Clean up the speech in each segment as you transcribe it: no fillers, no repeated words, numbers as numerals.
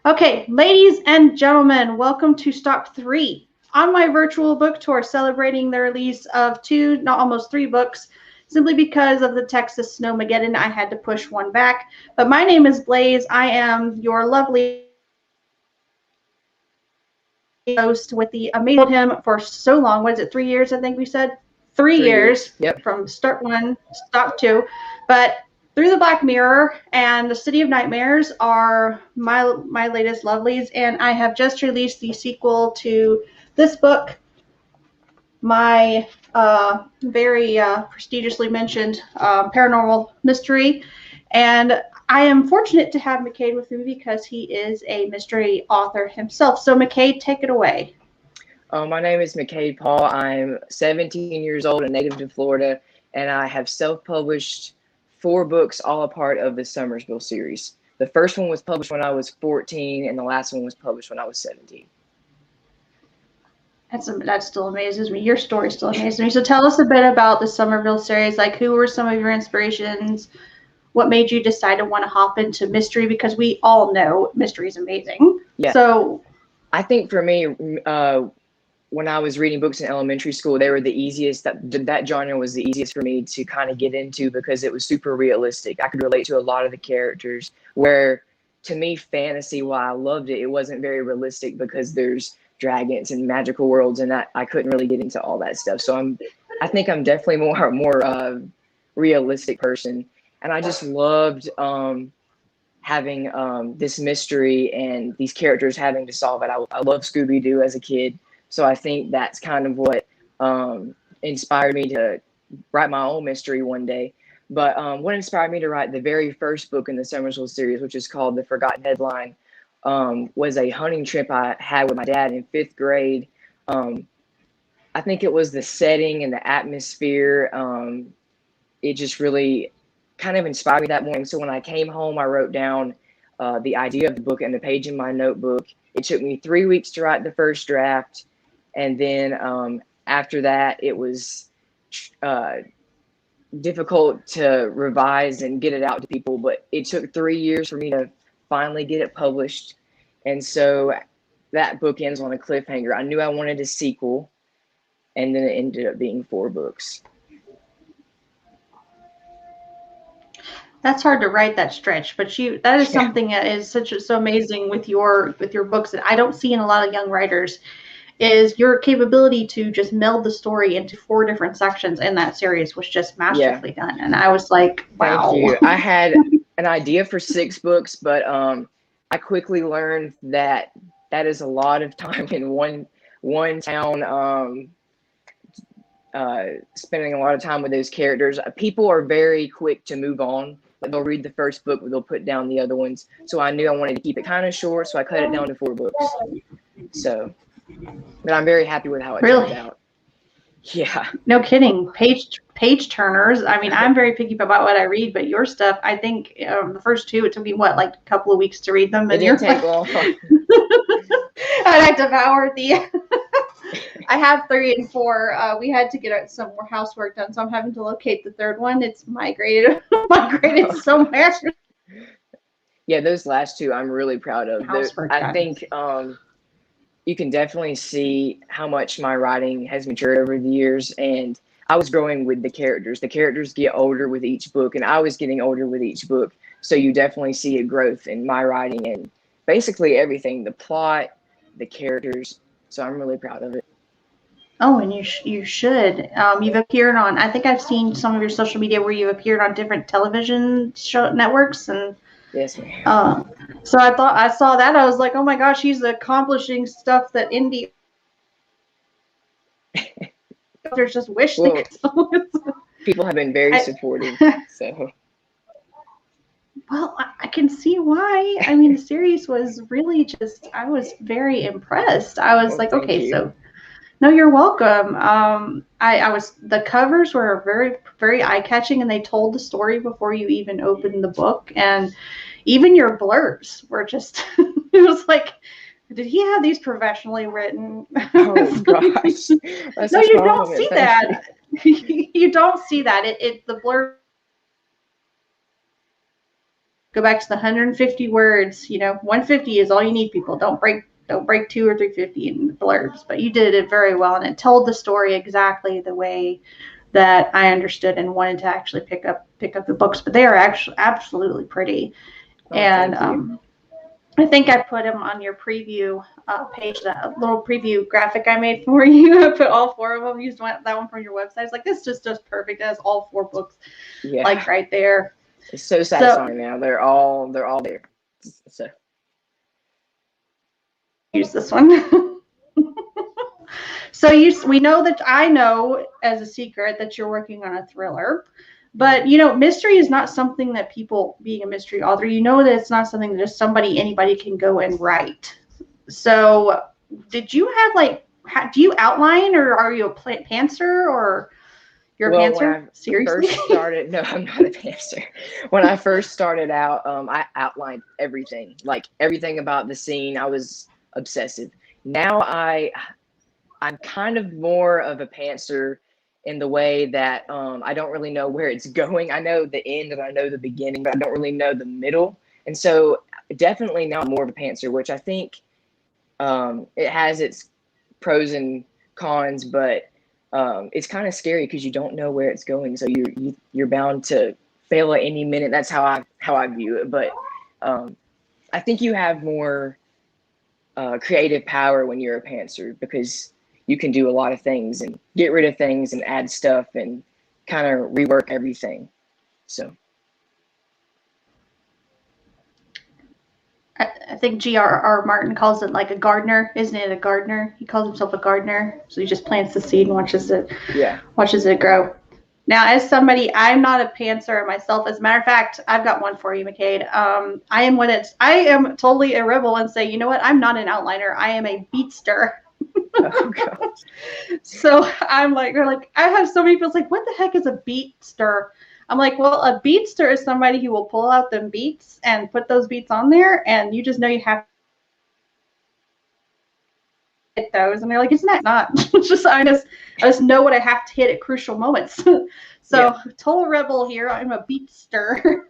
Okay, ladies and gentlemen, welcome to Stop 3 on my virtual book tour celebrating the release of almost three books. Simply because of the Texas Snowmageddon, I had to push one back. But my name is Blaze. I am your lovely host with the amazing him for so long. What is it, 3 years, I think we said? 3 years. Yep. From start 1, stop 2. But Through the Black Mirror and The City of Nightmares are my latest lovelies, and I have just released the sequel to this book, my very prestigiously mentioned paranormal mystery. And I am fortunate to have McCaid with me because he is a mystery author himself. So McCaid, take it away. My name is McCaid Paul. I'm 17 years old, a native to Florida, and I have self-published 4 books, all a part of the Summerville Series. The first one was published when I was 14, and the last one was published when I was 17. That still amazes me. Your story still amazes me. So tell us a bit about the Summerville Series. Like, who were some of your inspirations? What made you decide to want to hop into mystery? Because we all know mystery is amazing. Yeah. So I think for me, when I was reading books in elementary school, they were the easiest. That genre was the easiest for me to kind of get into because it was super realistic. I could relate to a lot of the characters. Where, to me, fantasy, while I loved it, it wasn't very realistic because there's dragons and magical worlds, and I couldn't really get into all that stuff. So I think I'm definitely more realistic person, and I just loved having this mystery and these characters having to solve it. I love Scooby-Doo as a kid. So I think that's kind of what inspired me to write my own mystery one day. But what inspired me to write the very first book in the Summerville series, which is called The Forgotten Headline, was a hunting trip I had with my dad in 5th grade. I think it was the setting and the atmosphere. It just really kind of inspired me that morning. So when I came home, I wrote down the idea of the book and the page in my notebook. It took me 3 weeks to write the first draft. And then after that, it was difficult to revise and get it out to people. But it took 3 years for me to finally get it published. And so that book ends on a cliffhanger. I knew I wanted a sequel, and then it ended up being 4 books. that's hard to write that stretch, but that is something that is so amazing with your books that I don't see in a lot of young writers, is your capability to just meld the story into 4 different sections in that series was just masterfully done. And I was like, wow. Thank you. I had an idea for 6 books, but I quickly learned that is a lot of time in one town, spending a lot of time with those characters. People are very quick to move on. They'll read the first book, but they'll put down the other ones. So I knew I wanted to keep it kind of short, so I cut it down to 4 books. So, but I'm very happy with how it turned out. Yeah. No kidding. Page turners. I mean, I'm very picky about what I read, but your stuff, I think the first 2, it took me like a couple of weeks to read them. It didn't take long. And I devoured I have 3 and 4. We had to get some more housework done, so I'm having to locate the 3rd one. It's migrated somewhere. Yeah, those last 2 I'm really proud of. I think you can definitely see how much my writing has matured over the years, and I was growing with the characters. The characters get older with each book, and I was getting older with each book. So you definitely see a growth in my writing and basically everything, the plot, the characters. So I'm really proud of it. Oh, and you should. You've appeared on, I think I've seen some of your social media where you've appeared on different television networks. And yes, ma'am. So I saw that. I was like, oh my gosh, he's accomplishing stuff that indie authors just wish they could. People have been very supportive. So. Well, I can see why. I mean, the series was really I was very impressed. I was like, okay, so. No, you're welcome. The covers were very, very eye-catching, and they told the story before you even opened the book. And even your blurbs were just, it was like, did he have these professionally written? Oh, gosh. No, you don't see that. You don't see that. The blurb Go back to the 150 words. 150 is all you need, people. Don't break 2 or 350 in blurbs. But you did it very well, and it told the story exactly the way that I understood and wanted to actually pick up the books. But they are actually absolutely pretty. Oh, and I think I put them on your preview page, that little preview graphic I made for you. I put all 4 of them. Used that one from your website. It's like, this is just perfect. It has all 4 books, like right there. It's so satisfying now. They're all there. So use this one. So we know that I know as a secret that you're working on a thriller. But, mystery is not something that people, being a mystery author, that it's not something that just anybody can go and write. So did you have do you outline, or are you a pantser, or you're a pantser? Seriously? No, I'm not a pantser. When I first started out, I outlined everything, like everything about the scene. I was obsessive. Now I'm kind of more of a pantser in the way that I don't really know where it's going. I know the end and I know the beginning, but I don't really know the middle. And so definitely now I'm more of a pantser, which I think it has its pros and cons, but it's kind of scary because you don't know where it's going. So you're bound to fail at any minute. That's how I view it. But I think you have more creative power when you're a pantser, because you can do a lot of things and get rid of things and add stuff and kind of rework everything. So I think G.R.R. Martin calls it like a gardener. Isn't it a gardener? He calls himself a gardener. So he just plants the seed and watches it grow. Now, as somebody, I'm not a pantser myself. As a matter of fact, I've got one for you, McCaid. I am totally a rebel and say, you know what? I'm not an outliner. I am a beatster. Oh, God. So I'm like, I have so many people like, what the heck is a beatster? I'm like, well, a beatster is somebody who will pull out them beats and put those beats on there, and you just know you have to hit those. And they're like, isn't that not? It's just I just know what I have to hit at crucial moments. So total rebel here. I'm a beatster.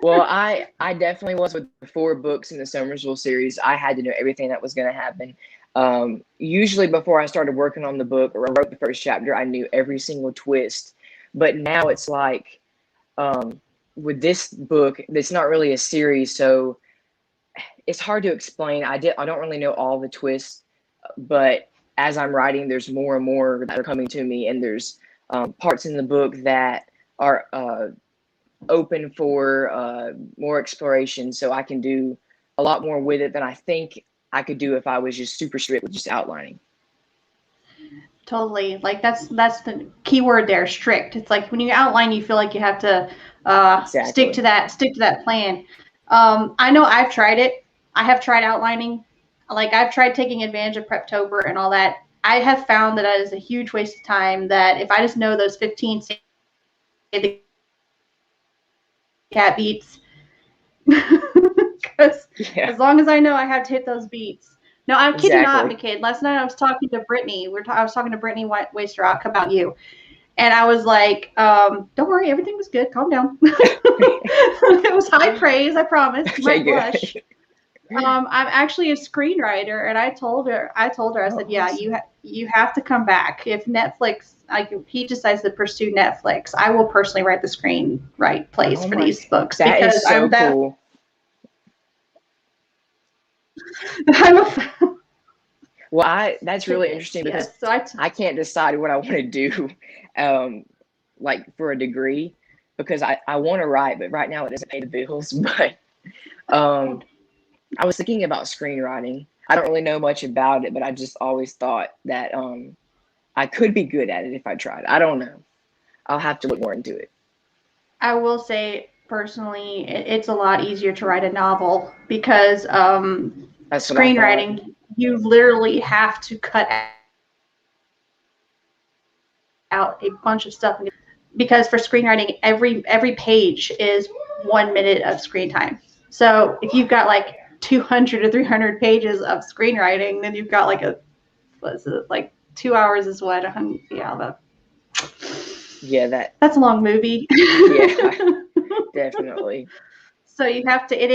Well, I definitely was with the 4 books in the Summerville series. I had to know everything that was going to happen. Usually before I started working on the book or I wrote the first chapter, I knew every single twist. But now it's like, with this book, it's not really a series, so it's hard to explain. I don't really know all the twists, but as I'm writing, there's more and more that are coming to me, and there's parts in the book that are open for more exploration, so I can do a lot more with it than I think I could do if I was just super strict with just outlining. Totally. Like that's the key word there, strict. It's like when you outline, you feel like you have to stick to that plan. I know I've tried it. I have tried outlining. Like I've tried taking advantage of Preptober and all that. I have found that is a huge waste of time, that if I just know those 15 the cat beats, because as long as I know I have to hit those beats. No, I'm kidding not, McCaid. Last night I was talking to Brittany. I was talking to Brittany Wasterock about you. And I was like, don't worry, everything was good. Calm down. It was high praise, I promise. Okay, blush. I'm actually a screenwriter, and I told her, I said, yeah, you have to come back. If Netflix, if he decides to pursue Netflix, I will personally write the screenwrite plays for these books. That because is so cool. Well, that's really interesting, because I can't decide what I want to do, like for a degree, because I want to write, but right now it doesn't pay the bills. But I was thinking about screenwriting. I don't really know much about it, but I just always thought that I could be good at it if I tried. I don't know. I'll have to look more into it. I will say personally, it's a lot easier to write a novel, because screenwriting, you literally have to cut out a bunch of stuff, because for screenwriting, every page is 1 minute of screen time. So if you've got like 200 or 300 pages of screenwriting, then you've got like 2 hours is what? That's a long movie. Yeah, definitely. So you have to. It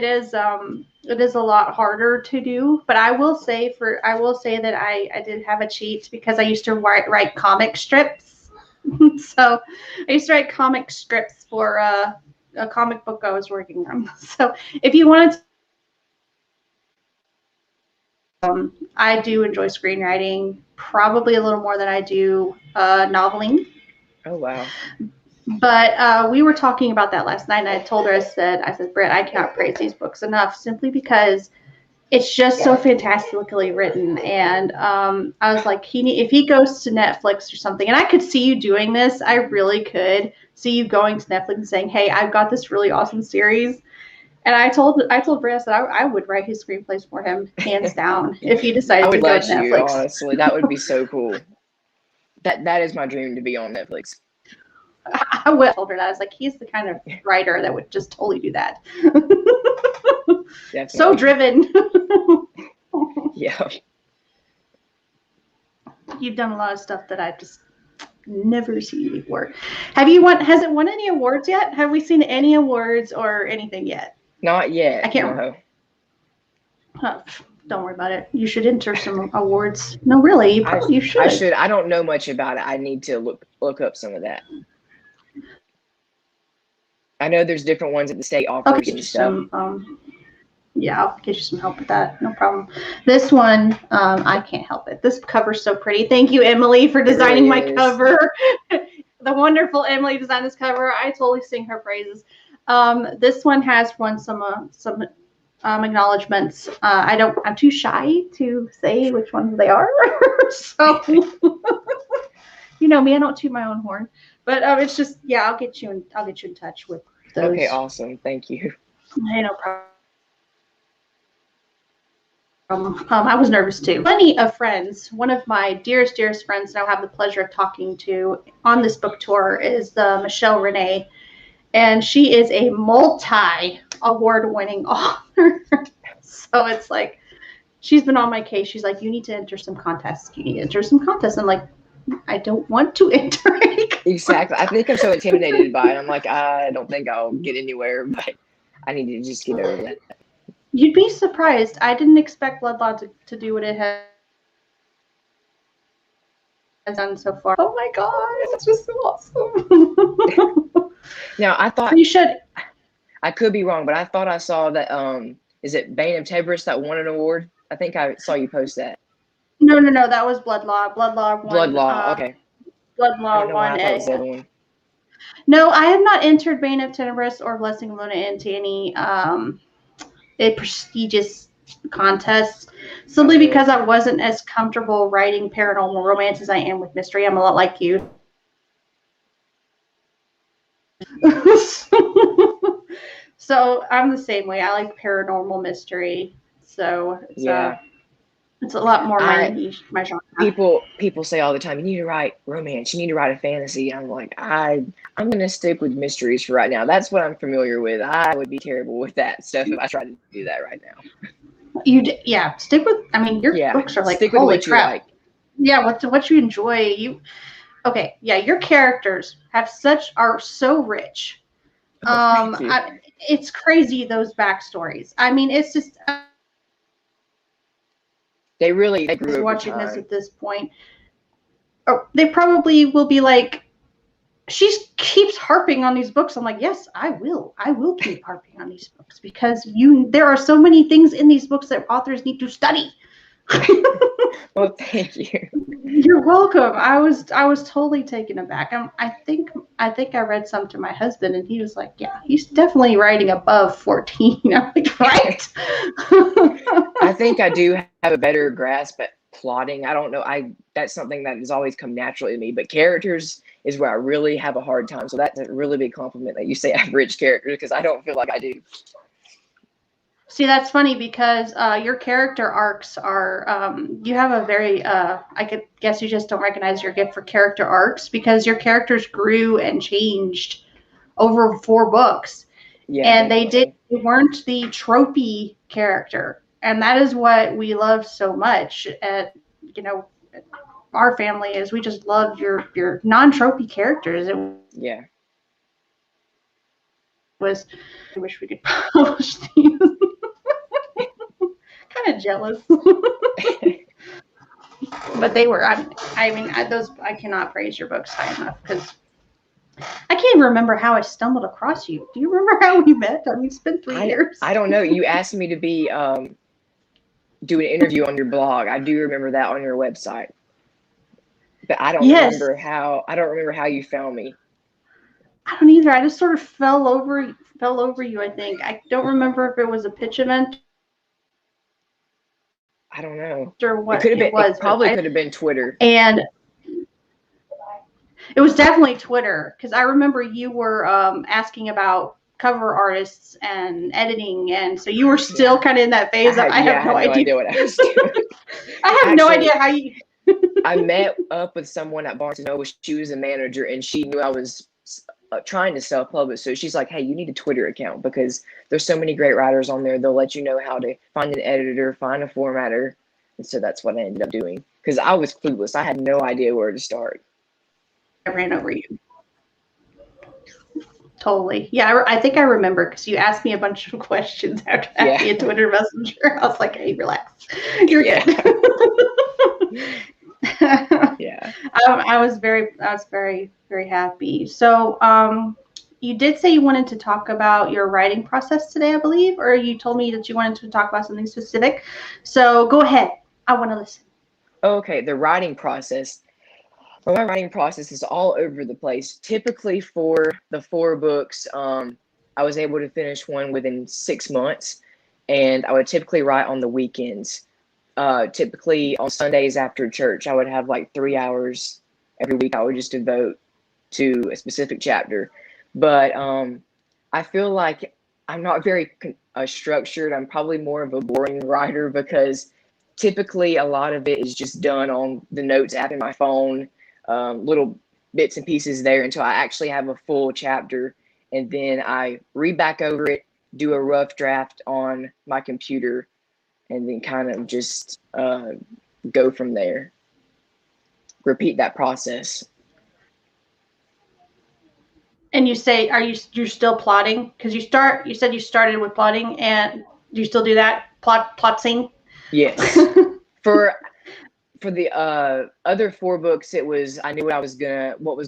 is a lot harder to do. But I will say that I did have a cheat because I used to write comic strips. So I used to write comic strips for a comic book I was working on. So if you wanted to, I do enjoy screenwriting, probably a little more than I do noveling. Oh, wow. But we were talking about that last night, and I told her, I said, Britt, I cannot praise these books enough simply because it's just so fantastically written. And I was like, if he goes to Netflix or something, and I could see you doing this, I really could see you going to Netflix and saying, hey, I've got this really awesome series. And I told Britt that I would write his screenplays for him, hands down, if he decided to go to Netflix. Honestly, that would be so cool. That is my dream, to be on Netflix. I would have told her that. I was like, he's the kind of writer that would just totally do that. So driven. Yeah. You've done a lot of stuff that I've just never seen before. Has it won any awards yet? Have we seen any awards or anything yet? Not yet. I can't remember. Don't worry about it. You should enter some awards. No, really, you should. I should. I don't know much about it. I need to look up some of that. I know there's different ones at the state offers and stuff. Yeah, I'll get you some help with that. No problem. This one, I can't help it. This cover's so pretty. Thank you, Emily, for designing my cover. The wonderful Emily designed this cover. I totally sing her praises. This one has won some acknowledgments. I'm too shy to say which ones they are. So, you know me, I don't toot my own horn. But it's just, yeah, I'll get you in touch with those. Okay, awesome. Thank you. Hey, no problem. I was nervous too. Plenty of friends. One of my dearest friends that I'll have the pleasure of talking to on this book tour is Michelle Renee. And she is a multi-award-winning author. So it's like, she's been on my case. She's like, you need to enter some contests. I'm like, I don't want to enter any contests. Exactly. I think I'm so intimidated by it. I'm like, I don't think I'll get anywhere, but I need to just get over that. You'd be surprised. I didn't expect Blood Law to do what it has done so far. Oh my God, it's just so awesome. Now, I thought you should. I could be wrong, but I thought I saw that. Is it Bane of Tebris that won an award? I think I saw you post that. No, that was Blood Law. Blood Law won. Blood Law, okay. Blood Law won. One. No, I have not entered Bane of Tebris or Blessing of Luna into any a prestigious contest, simply because I wasn't as comfortable writing paranormal romance as I am with mystery. I'm a lot like you. So I'm the same way. I like paranormal mystery. So it's a lot more my genre. People say all the time, you need to write romance, you need to write a fantasy. I'm like, I'm gonna stick with mysteries for right now. That's what I'm familiar with. I would be terrible with that stuff if I tried to do that right now. Stick with. I mean, your books are like, stick with holy what crap. You like. Yeah, what you enjoy. Your characters are so rich. It's crazy, those backstories. I mean, it's just. They grew watching this at this point. Or they probably will be like, she keeps harping on these books. I'm like, yes, I will keep harping on these books because there are so many things in these books that authors need to study. Well, thank you. You're welcome. I was totally taken aback. I think I read some to my husband, and he was like, "Yeah, he's definitely writing above 14." I'm like, right. I think I do have a better grasp at plotting. I don't know. That's something that has always come naturally to me. But characters is where I really have a hard time. So that's a really big compliment that you say I have rich characters, because I don't feel like I do. See, that's funny because your character arcs are, you have a very, I could guess you just don't recognize your gift for character arcs, because your characters grew and changed over 4 books. Yeah, and they weren't the tropey character. And that is what we love so much at, our family, is we just love your non-tropey characters. Yeah. was, I wish we could publish these. Kind of jealous. But they were, I cannot praise your books high enough, because I can't even remember how I stumbled across you. Do you remember how we met? I mean, it's been 3 years. I don't know. You asked me to be do an interview on your blog. I do remember that on your website, but I don't remember how you found me. I don't either. I just sort of fell over you. I think I don't remember if it was a pitch event. I don't know. Or what it could have been. Was, it probably could have been Twitter. And it was definitely Twitter, because I remember you were asking about cover artists and editing, and so you were still kind of in that phase. I have no idea what I was doing. I have no idea how you. I met up with someone at Barnes & Noble. She was a manager, and she knew I was trying to self-publish. So she's like, hey, you need a Twitter account, because there's so many great writers on there. They'll let you know how to find an editor, find a formatter. And so that's what I ended up doing, because I was clueless. I had no idea where to start. I ran over you. Totally. Yeah, I think I remember, because you asked me a bunch of questions after asking a Twitter Messenger. I was like, hey, relax. You're good. Yeah. I was very, very happy. So you did say you wanted to talk about your writing process today, I believe, or you told me that you wanted to talk about something specific. So go ahead. I want to listen. Okay, the writing process. Well, my writing process is all over the place. Typically for the 4 books, I was able to finish one within 6 months, and I would typically write on the weekends. Typically on Sundays after church, I would have like 3 hours every week I would just devote to a specific chapter. But I feel like I'm not very structured. I'm probably more of a boring writer, because typically a lot of it is just done on the notes app in my phone, little bits and pieces there until I actually have a full chapter. And then I read back over it, do a rough draft on my computer, and then kind of just go from there. Repeat that process. And you say, you're still plotting? Because you said you started with plotting, and do you still do that? Plotting? Yes. For the other 4 books, it was, I knew what was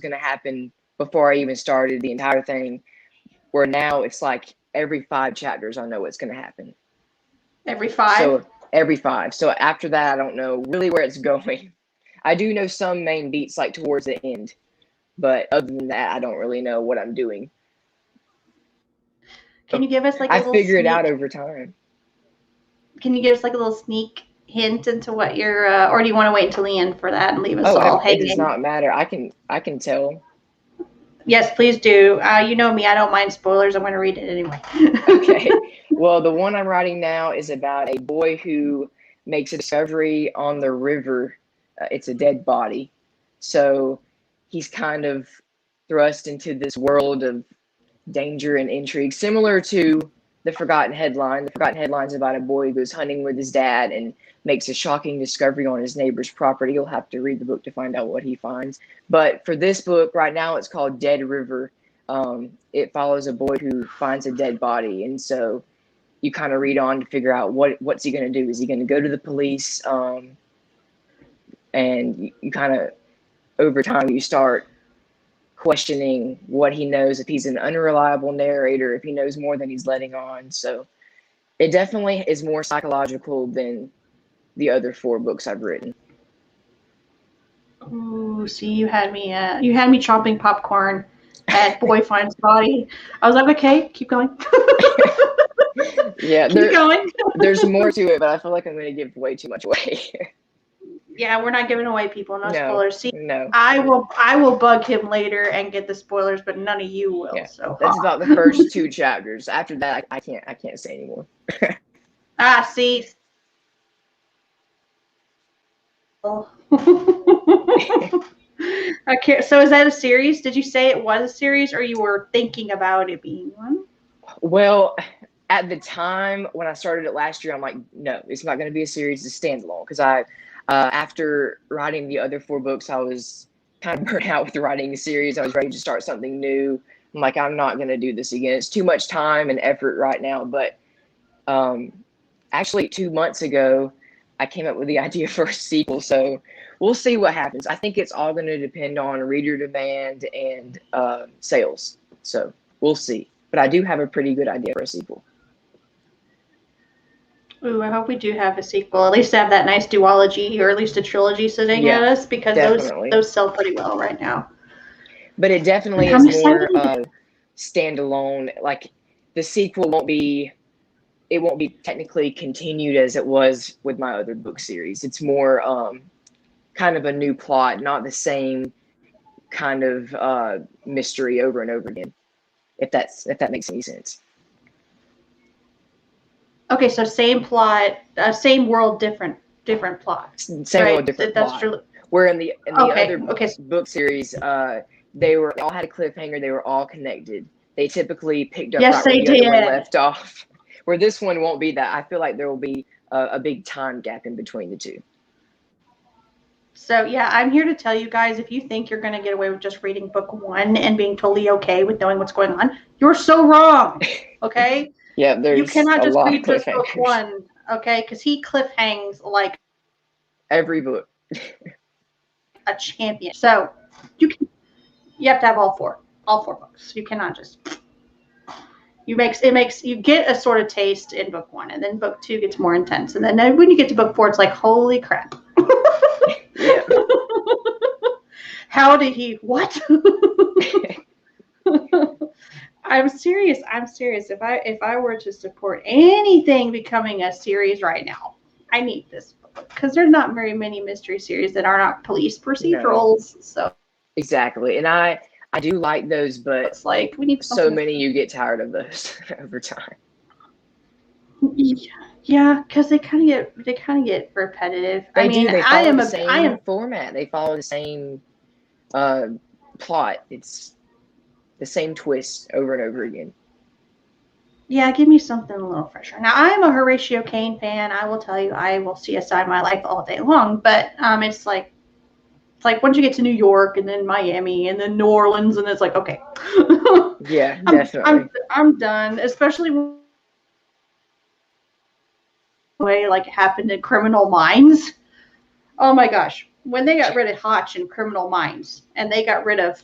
gonna happen before I even started the entire thing. Where now it's like every 5 chapters I know what's gonna happen. Every 5? So every 5. So after that, I don't know really where it's going. I do know some main beats like towards the end, but other than that, I don't really know what I'm doing. Can you give us like I figure it out over time. Can you give us like a little sneak hint into what you're, or do you want to wait until the end for that and leave us all hanging? It does not matter. I can tell. Yes, please do. You know me, I don't mind spoilers. I'm going to read it anyway. Okay. Well, the one I'm writing now is about a boy who makes a discovery on the river. It's a dead body. So he's kind of thrust into this world of danger and intrigue, similar to The Forgotten Headline. The Forgotten Headline is about a boy who goes hunting with his dad and makes a shocking discovery on his neighbor's property. You'll have to read the book to find out what he finds. But for this book, right now, it's called Dead River. It follows a boy who finds a dead body. And so you kind of read on to figure out what's he going to do. Is he going to go to the police? And you kind of, over time, you start questioning what he knows, if he's an unreliable narrator, if he knows more than he's letting on. So it definitely is more psychological than the other 4 books I've written. Ooh, see, you had me chomping popcorn at Boy Finds Body. I was like, okay, keep going. Yeah, keep going. There's more to it, but I feel like I'm going to give way too much away. Yeah, we're not giving away, people. No spoilers. See, no. I will bug him later and get the spoilers, but none of you will. Yeah, so that's about the first 2 chapters. After that, I can't say anymore. See. Okay, so is that a series? Did you say it was a series, or you were thinking about it being one? Well, at the time when I started it last year, I'm like, no, it's not going to be a series. It's standalone, because after writing the other 4 books, I was kind of burnt out with writing a series. I was ready to start something new, I'm like, I'm not going to do this again. It's too much time and effort right now. But actually 2 months ago, I came up with the idea for a sequel. So we'll see what happens. I think it's all going to depend on reader demand and sales. So we'll see. But I do have a pretty good idea for a sequel. Ooh, I hope we do have a sequel. At least have that nice duology, or at least a trilogy sitting at us, because definitely. those sell pretty well right now. But it definitely is more standalone. Like the sequel won't be technically continued as it was with my other book series. It's more kind of a new plot, not the same kind of mystery over and over again. If that makes any sense. Okay, so same plot, same world, different plot. Same world, different plot. That's true. Where in the other book series, they all had a cliffhanger. They were all connected. They typically picked up right where the other one left off. Where this one won't be that. I feel like there will be a big time gap in between the two. So yeah, I'm here to tell you guys, if you think you're going to get away with just reading book 1 and being totally okay with knowing what's going on, you're so wrong. Okay. Yeah, there's you cannot just read just book 1, okay? Because he cliffhangs like every book. A champion. So you have to have all four books. You cannot just you get a sort of taste in book 1, and then book 2 gets more intense, and then when you get to book 4, it's like, holy crap. Yeah. How did he what? I'm serious. If I were to support anything becoming a series right now, I need this book, because there's not very many mystery series that are not police procedurals. No. So exactly, and I do like those, but it's like we need so many you get tired of those over time. Yeah, because they kind of get repetitive. They follow the same format. They follow the same plot. It's the same twist over and over again. Yeah, give me something a little fresher. Now, I'm a Horatio Caine fan. I will tell you, I will CSI my life all day long. But it's like once you get to New York and then Miami and then New Orleans, and it's like, okay. Yeah, definitely. I'm done, especially when like it happened in Criminal Minds. Oh my gosh. When they got rid of Hotch in Criminal Minds and they got rid of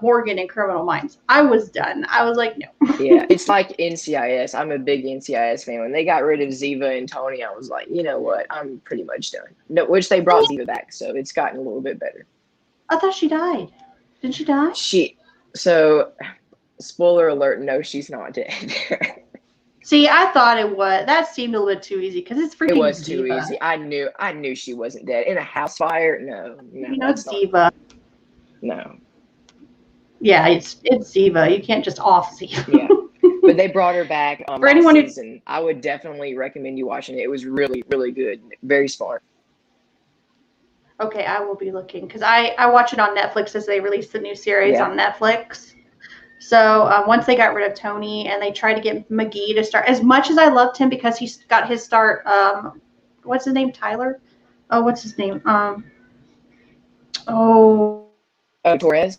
Morgan in Criminal Minds, I was done. I was like, no. Yeah, it's like NCIS. I'm a big NCIS fan. When they got rid of Ziva and Tony, I was like, you know what? I'm pretty much done. No, which they brought Ziva back, so it's gotten a little bit better. I thought she died. Didn't she die? So, spoiler alert, no, she's not dead. See, I thought it was. That seemed a little bit too easy, because it's freaking It was Ziva. Too easy. I knew she wasn't dead. In a house fire? No. You know, it's Ziva. No. Yeah, it's Ziva. You can't just off Ziva. Yeah. But they brought her back for anyone season. I would definitely recommend you watching it. It was really, really good. Very smart. Okay, I will be looking, because I watch it on Netflix as they release the new series on Netflix. So once they got rid of Tony and they tried to get McGee to start, as much as I loved him because he got his start, what's his name? Tyler? Oh, what's his name? Torres?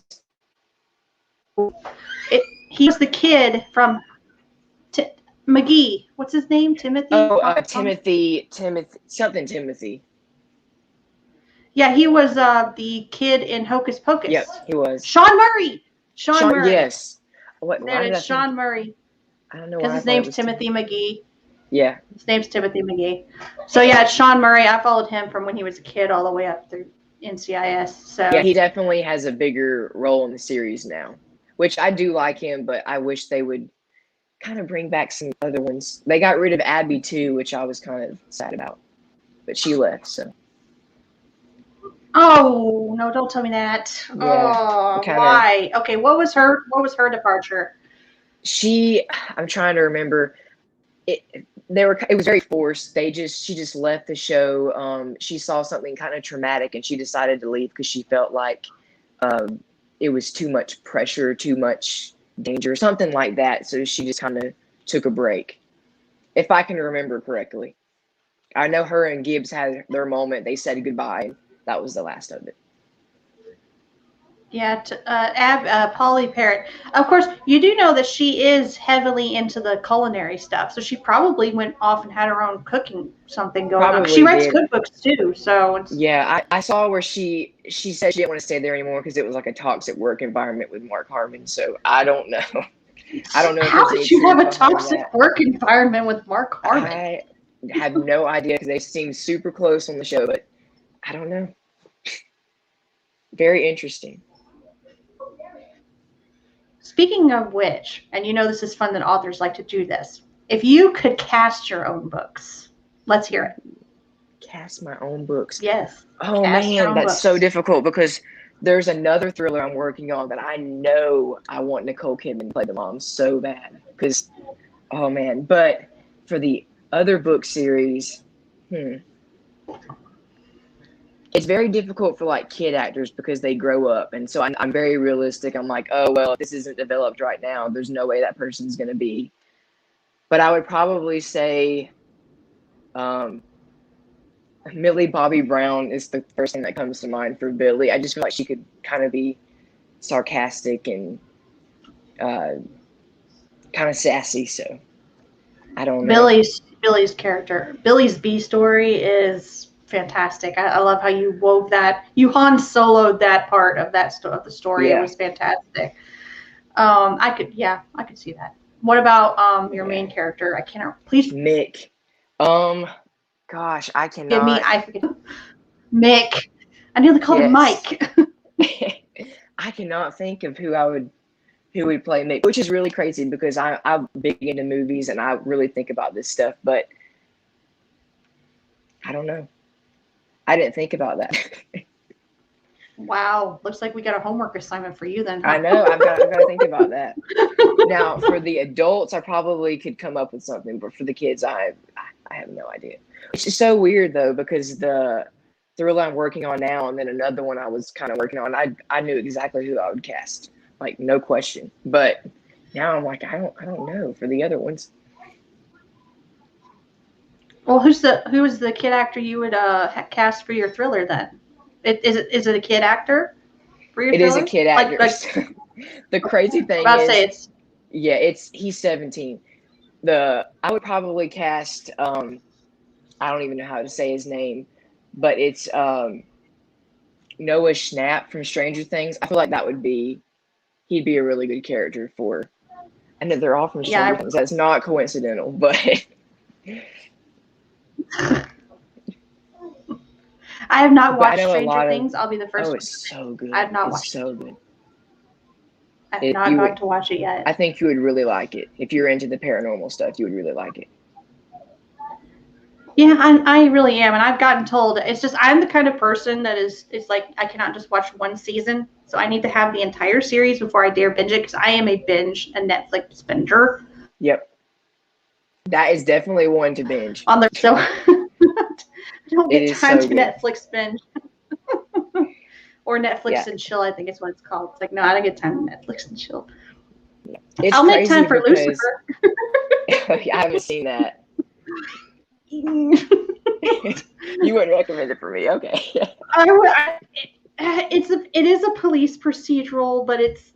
He was the kid from McGee. What's his name? Timothy? Timothy. Yeah, he was the kid in Hocus Pocus. Yep, he was. Sean Murray. Sean Murray. Yes. Sean Murray. I don't know. Because his name's Timothy McGee. Yeah. His name's Timothy McGee. So yeah, it's Sean Murray. I followed him from when he was a kid all the way up through NCIS. So yeah, he definitely has a bigger role in the series now, which I do like him, but I wish they would kind of bring back some other ones. They got rid of Abby too, which I was kind of sad about, but she left. So. Oh no! Don't tell me that. Yeah, why? Okay, what was her departure? I'm trying to remember. It was very forced. She just left the show. She saw something kind of traumatic and she decided to leave because she felt like it was too much pressure, too much danger, something like that. So she just kind of took a break, if I can remember correctly. I know her and Gibbs had their moment. They said goodbye. That was the last of it. Yeah, Polly Parrott. Of course, you do know that she is heavily into the culinary stuff, so she probably went off and had her own cooking something going on. She Probably writes did. cookbooks too, so it's Yeah, I saw where she said she didn't want to stay there anymore because it was like a toxic work environment with Mark Harmon. So I don't know. I don't know if how there's any could you have truth a behind toxic that. work environment with Mark Harmon? I have no idea because they seem super close on the show, but I don't know. Very interesting. Speaking of which, and you know this is fun that authors like to do this. If you could cast your own books, let's hear it. Cast my own books. Yes. Oh Cast your man, own that's books. so difficult because there's another thriller I'm working on that I know I want Nicole Kidman to play the mom so bad. Because, oh man. But for the other book series, it's very difficult for like kid actors because they grow up. And so I'm very realistic. I'm like, oh, well, if this isn't developed right now, there's no way that person's going to be. But I would probably say Millie Bobby Brown is the first thing that comes to mind for Billy. I just feel like she could kind of be sarcastic and kind of sassy. So I don't know. Billy's character, Billy's B story is fantastic. I love how you wove that. You Han Soloed that part of of the story. It Yeah. was fantastic. I could see that. What about your main character? I can't. Please, Mick. Gosh, I give cannot. me. I forget. Mick. I nearly called him Mike. I cannot think of who would play Mick, which is really crazy because I'm big into movies and I really think about this stuff, but I don't know. I didn't think about that. Wow, looks like we got a homework assignment for you then. Huh? I know. I've got to think about that. Now, for the adults, I probably could come up with something, but for the kids, I have no idea. It's just so weird though because the thriller I'm working on now, and then another one I was kind of working on, I knew exactly who I would cast, like no question. But now I'm like, I don't know for the other ones. Well, who is the kid actor you would cast for your thriller then? Is it a kid actor for your It thriller? is a kid actor. Like, the crazy thing is, he's 17. I would probably cast I don't even know how to say his name, but it's Noah Schnapp from Stranger Things. I feel like he'd be a really good character for. I know they're all from Stranger Things. That's not coincidental, but I have not watched Stranger Things. I'll be the first. Oh, it's so good. I have not watched it. So good. I have not got to watch it yet. I think you would really like it. If you're into the paranormal stuff, you would really like it. Yeah, I really am. And I've gotten told, it's just, I'm the kind of person that is like, I cannot just watch one season. So I need to have the entire series before I dare binge it because I am a Netflix binger. Yep. That is definitely one to binge. So I don't get time to Netflix binge. Or Netflix and chill, I think is what it's called. It's like, no, I don't get time to Netflix and chill. I'll make time for Lucifer. I haven't seen that. You wouldn't recommend it for me, okay? It is a police procedural, but it's.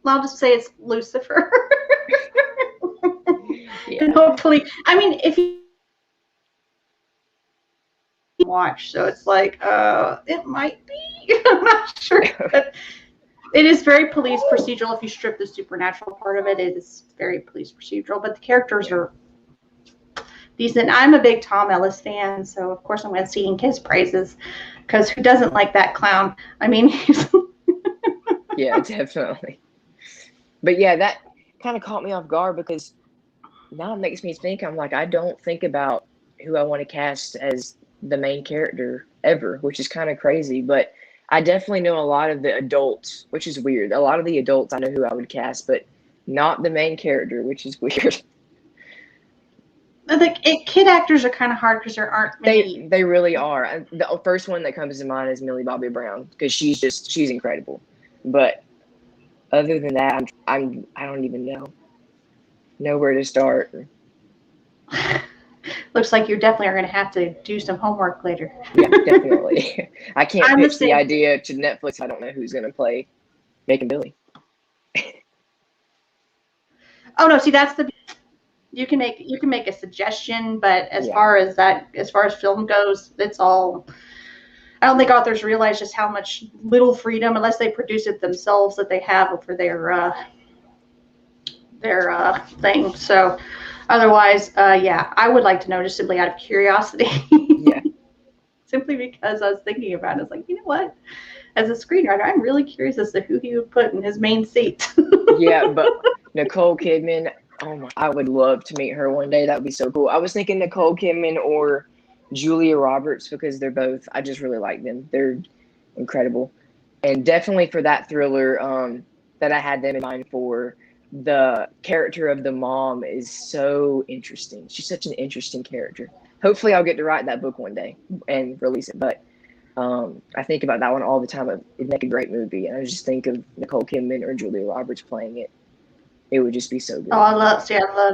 I'll just say it's Lucifer. Yeah. And hopefully, I mean, if you watch, so it's like, it might be. I'm not sure, but it is very police procedural. If you strip the supernatural part of it, it is very police procedural. But the characters are decent. I'm a big Tom Ellis fan, so of course I'm going to sing his praises because who doesn't like that clown? I mean, yeah, definitely. But yeah, that kind of caught me off guard because now it makes me think. I'm like, I don't think about who I want to cast as the main character ever, which is kind of crazy. But I definitely know a lot of the adults, which is weird. A lot of the adults I know who I would cast, but not the main character, which is weird. I think kid actors are kind of hard because there aren't many. They really are. The first one that comes to mind is Millie Bobby Brown because she's incredible. But other than that, I don't even know where to start. Looks like you definitely are going to have to do some homework later. Yeah, definitely. I can't I'm pitch the same. idea to Netflix. I don't know who's going to play Making Billy. Oh no, see that's the you can make a suggestion, but as Yeah. far as film goes, it's all. I don't think authors realize just how much little freedom, unless they produce it themselves, that they have for their thing. So otherwise, yeah, I would like to know, just simply out of curiosity. Yeah. Simply because I was thinking about it. It's like, you know what? As a screenwriter, I'm really curious as to who he would put in his main seat. Yeah, but Nicole Kidman, oh my, I would love to meet her one day. That would be so cool. I was thinking Nicole Kidman or Julia Roberts, because they're both, I just really like them. They're incredible. And definitely for that thriller, that I had them in mind for, the character of the mom is so interesting. She's such an interesting character. Hopefully I'll get to write that book one day and release it. But I think about that one all the time. It'd make a great movie. And I just think of Nicole Kidman or Julia Roberts playing it. It would just be so good. Oh, I love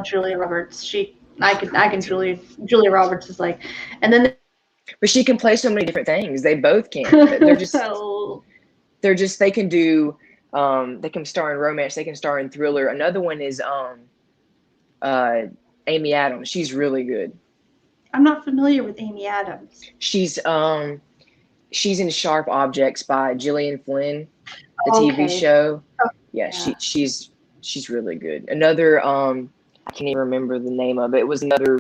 Julia Roberts. Julia Roberts is like, and then. But she can play so many different things. They both can. They can do, they can star in romance. They can star in thriller. Another one is Amy Adams. She's really good. I'm not familiar with Amy Adams. She's in Sharp Objects by Gillian Flynn, the TV show. Yeah, she's really good. Another, I can't even remember the name of it. It was another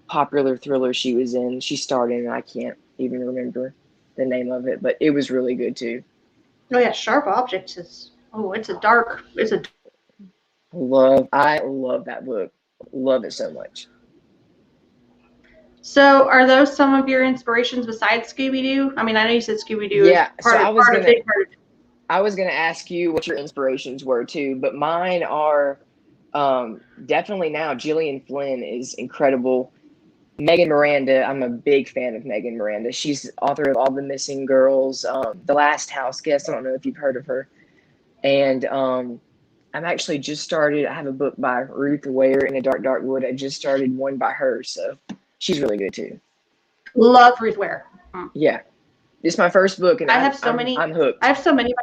popular thriller she was in. She starred in, and I can't even remember the name of it, but it was really good too. Oh yeah, Sharp Objects is. Oh, it's a. I love that book. Love it so much. So, are those some of your inspirations besides Scooby-Doo? I mean, I know you said Scooby-Doo is I was gonna ask you what your inspirations were too, but mine are definitely now Gillian Flynn is incredible. Megan Miranda, I'm a big fan of Megan Miranda. She's author of All the Missing Girls, The Last House Guest. I don't know if you've heard of her. And I'm actually just started. I have a book by Ruth Ware, In a Dark, Dark Wood. I just started one by her, so she's really good too. Love Ruth Ware. Yeah, it's my first book, and I'm hooked. I have so many.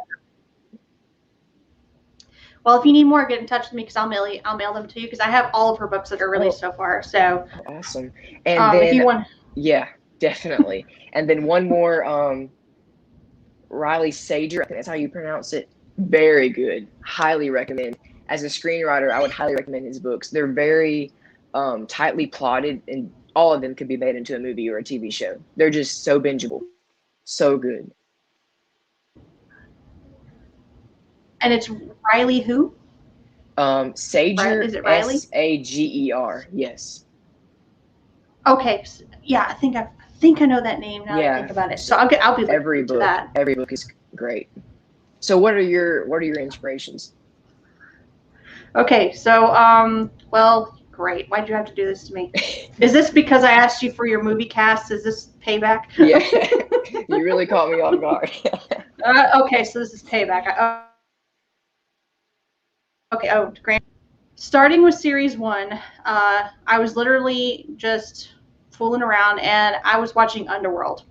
Well, if you need more, get in touch with me because I'll mail them to you because I have all of her books that are released so far. So awesome. And then, if you want, yeah, definitely. And then one more, Riley Sager. I think that's how you pronounce it. Very good. Highly recommend. As a screenwriter, I would highly recommend his books. They're very tightly plotted, and all of them could be made into a movie or a TV show. They're just so bingeable. So good. And it's Riley who? Sager. Is it Riley? Sager. Yes. Okay. Yeah, I think I know that name now that I think about it. So I'll be every book. That. Every book is great. So what are your inspirations? Okay, so well, great. Why'd you have to do this to me? Is this because I asked you for your movie cast? Is this payback? Yeah, you really caught me off guard. Okay, so this is payback. Okay. Oh, great. Starting with series 1, I was literally just fooling around, and I was watching Underworld.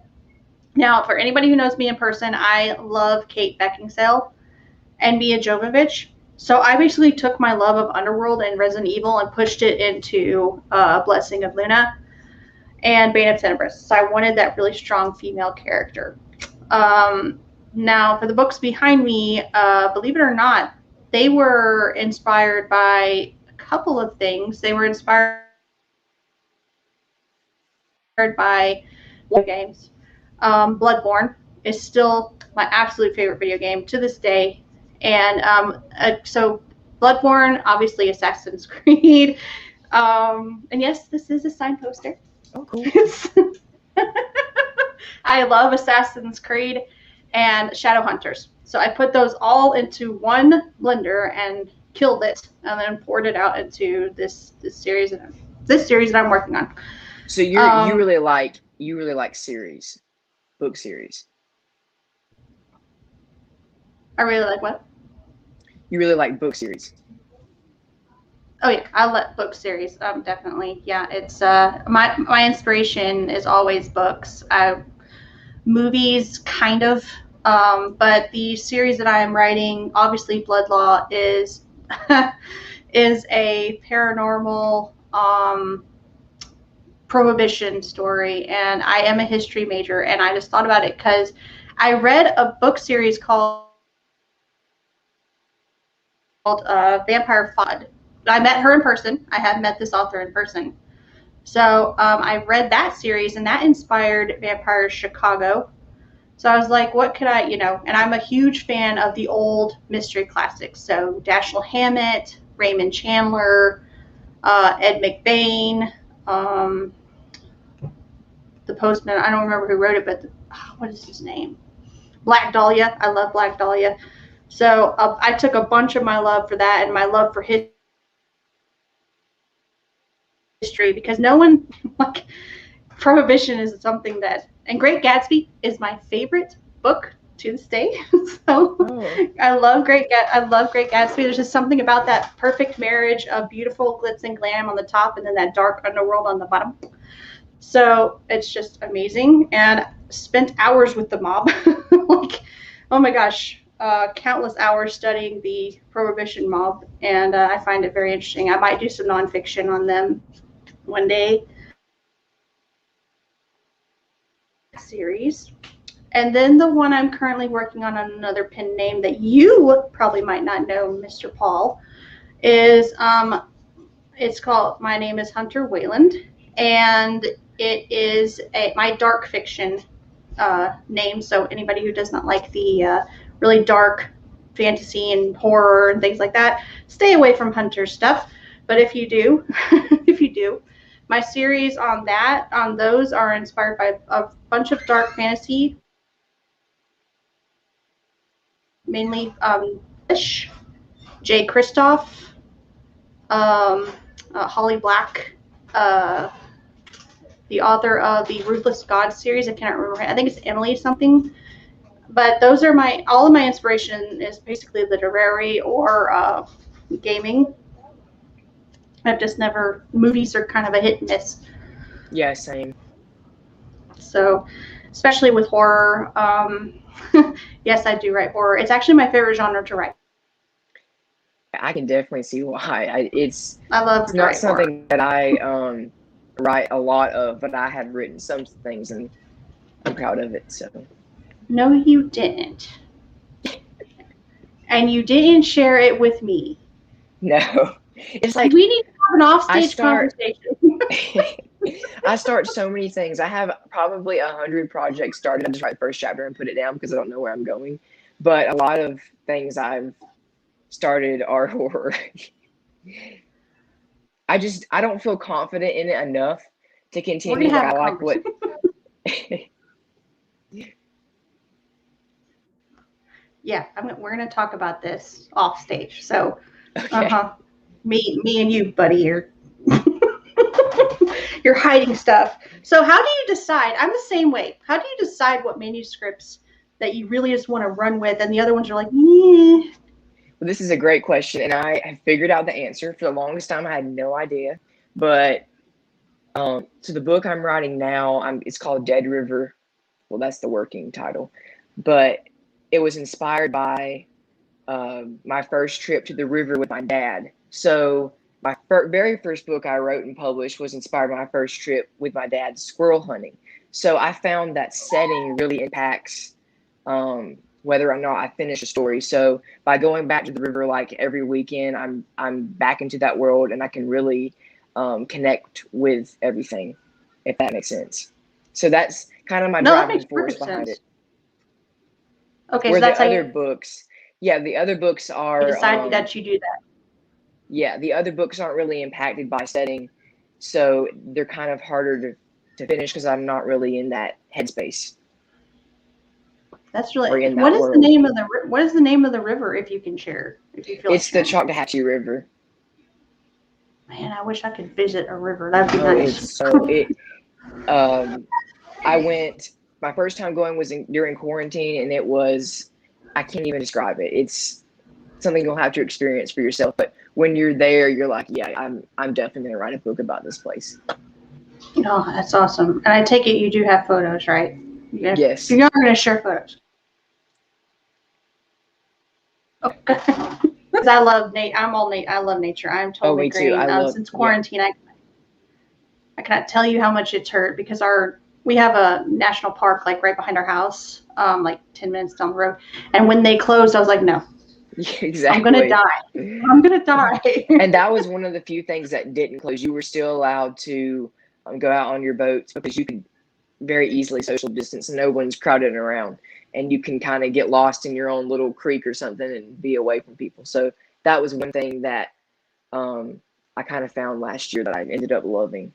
Now, for anybody who knows me in person, I love Kate Beckinsale and Mia Jovovich. So I basically took my love of Underworld and Resident Evil and pushed it into Blessing of Luna and Bane of Tenebris. So I wanted that really strong female character. Now, for the books behind me, believe it or not, they were inspired by a couple of things. They were inspired by video games. Bloodborne is still my absolute favorite video game to this day. And so Bloodborne, obviously Assassin's Creed. And yes, this is a signed poster. Oh, cool. I love Assassin's Creed and Shadowhunters. So I put those all into one blender and killed it, and then poured it out into this series that I'm working on. So you really like series, book series. I really like what? You really like book series. Oh yeah, I love book series. Definitely. Yeah, it's my inspiration is always books. Movies kind of, but the series that I am writing, obviously Blood Law, is is a paranormal prohibition story, and I am a history major, and I just thought about it because I read a book series called Vampire Fod. I met her in person. I have met this author in person. So I read that series, and that inspired Vampire Chicago. So I was like, what could I, and I'm a huge fan of the old mystery classics. So Dashiell Hammett, Raymond Chandler, Ed McBain, the Postman. I don't remember who wrote it, but what is his name? Black Dahlia. I love Black Dahlia. So I took a bunch of my love for that and my love for history, because no one, like, prohibition is something that, and Great Gatsby is my favorite book to this day. So I love Great Gatsby. There's just something about that perfect marriage of beautiful glitz and glam on the top and then that dark underworld on the bottom. So it's just amazing, and spent hours with the mob. Like, oh my gosh, countless hours studying the Prohibition mob, and I find it very interesting. I might do some nonfiction on them one day. Series. And then the one I'm currently working on another pen name that you probably might not know, Mr. Paul, is it's called My Name is Hunter Wayland, and it is my dark fiction name. So anybody who does not like the really dark fantasy and horror and things like that, stay away from Hunter stuff. But if you do, my series on those are inspired by a bunch of dark fantasy, mainly Jay Kristoff, Holly Black, the author of the Ruthless Gods series. I cannot remember. I think it's Emily something. But those are all of my inspiration is basically literary or gaming. I've just never, movies are kind of a hit and miss. Yeah, same. So, especially with horror. Yes, I do write horror. It's actually my favorite genre to write. I can definitely see why. It's not something that I write a lot of, but I have written some things and I'm proud of it. So. No, you didn't. And you didn't share it with me. No. It's like we need to have an offstage conversation. I start so many things. I have probably 100 projects started. I just write the first chapter and put it down because I don't know where I'm going. But a lot of things I've started are horror. I don't feel confident in it enough to continue. But I like what. Yeah, we're gonna talk about this off stage. So, okay. Me and you, buddy, you're hiding stuff. So how do you decide? I'm the same way. How do you decide what manuscripts that you really just want to run with, and the other ones are like, eh? Well, this is a great question, and I have figured out the answer. For the longest time, I had no idea. But so the book I'm writing now, it's called Dead River. Well, that's the working title. But it was inspired by my first trip to the river with my dad. So my very first book I wrote and published was inspired by my first trip with my dad squirrel hunting. So I found that setting really impacts whether or not I finish a story. So by going back to the river like every weekend, I'm back into that world, and I can really connect with everything, if that makes sense. So that's kind of my driving force behind it. Okay, where so that's the other books, the other books are. You decided that you do that. Yeah, the other books aren't really impacted by setting, so they're kind of harder to finish because I'm not really in that headspace. That's really. What is the name of the river, if you can share? If you feel. It's the Choctawhatchee River. Man, I wish I could visit a river. That'd be nice. I went. My first time going was during quarantine, and it was. I can't even describe it. It's something you'll have to experience for yourself. But when you're there, you're like, yeah, I'm definitely going to write a book about this place. Oh, that's awesome. And I take it you do have photos, right? Yes. You're not going to share photos. Oh, because I love I love nature. I'm totally me too. green. Since quarantine, I cannot tell you how much it's hurt because we have a national park like right behind our house, like 10 minutes down the road. And when they closed, I was like, no, exactly. I'm gonna die. I'm gonna die. And that was one of the few things that didn't close. You were still allowed to go out on your boats because you could very easily social distance and no one's crowded around, and you can kind of get lost in your own little creek or something and be away from people. So that was one thing that I kind of found last year that I ended up loving.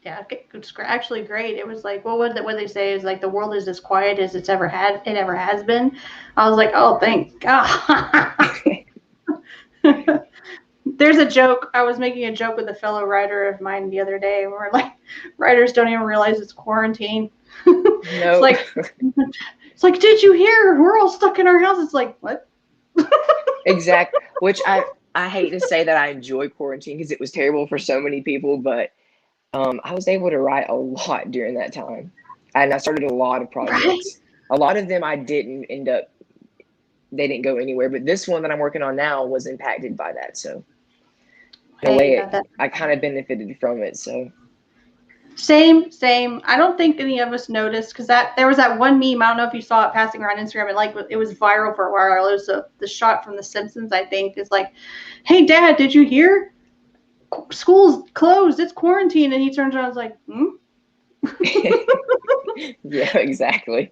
Yeah, it's actually great. It was like, well, what they say is like the world is as quiet as it ever has been. I was like, oh, thank God. There's a joke. I was making a joke with a fellow writer of mine the other day. Where like, writers don't even realize it's quarantine. No. It's like, did you hear? We're all stuck in our house. It's like, what? Exactly. Which I hate to say that I enjoy quarantine because it was terrible for so many people, but I was able to write a lot during that time, and I started a lot of projects. Right? A lot of them they didn't go anywhere, but this one that I'm working on now was impacted by that. So in a way, I kind of benefited from it. So same. I don't think any of us noticed because there was that one meme. I don't know if you saw it passing around Instagram. It was viral for a while. It was the shot from The Simpsons. I think is like, "Hey, Dad, did you hear? School's closed. It's quarantine." And he turns around and is like, "Hmm." Yeah, exactly.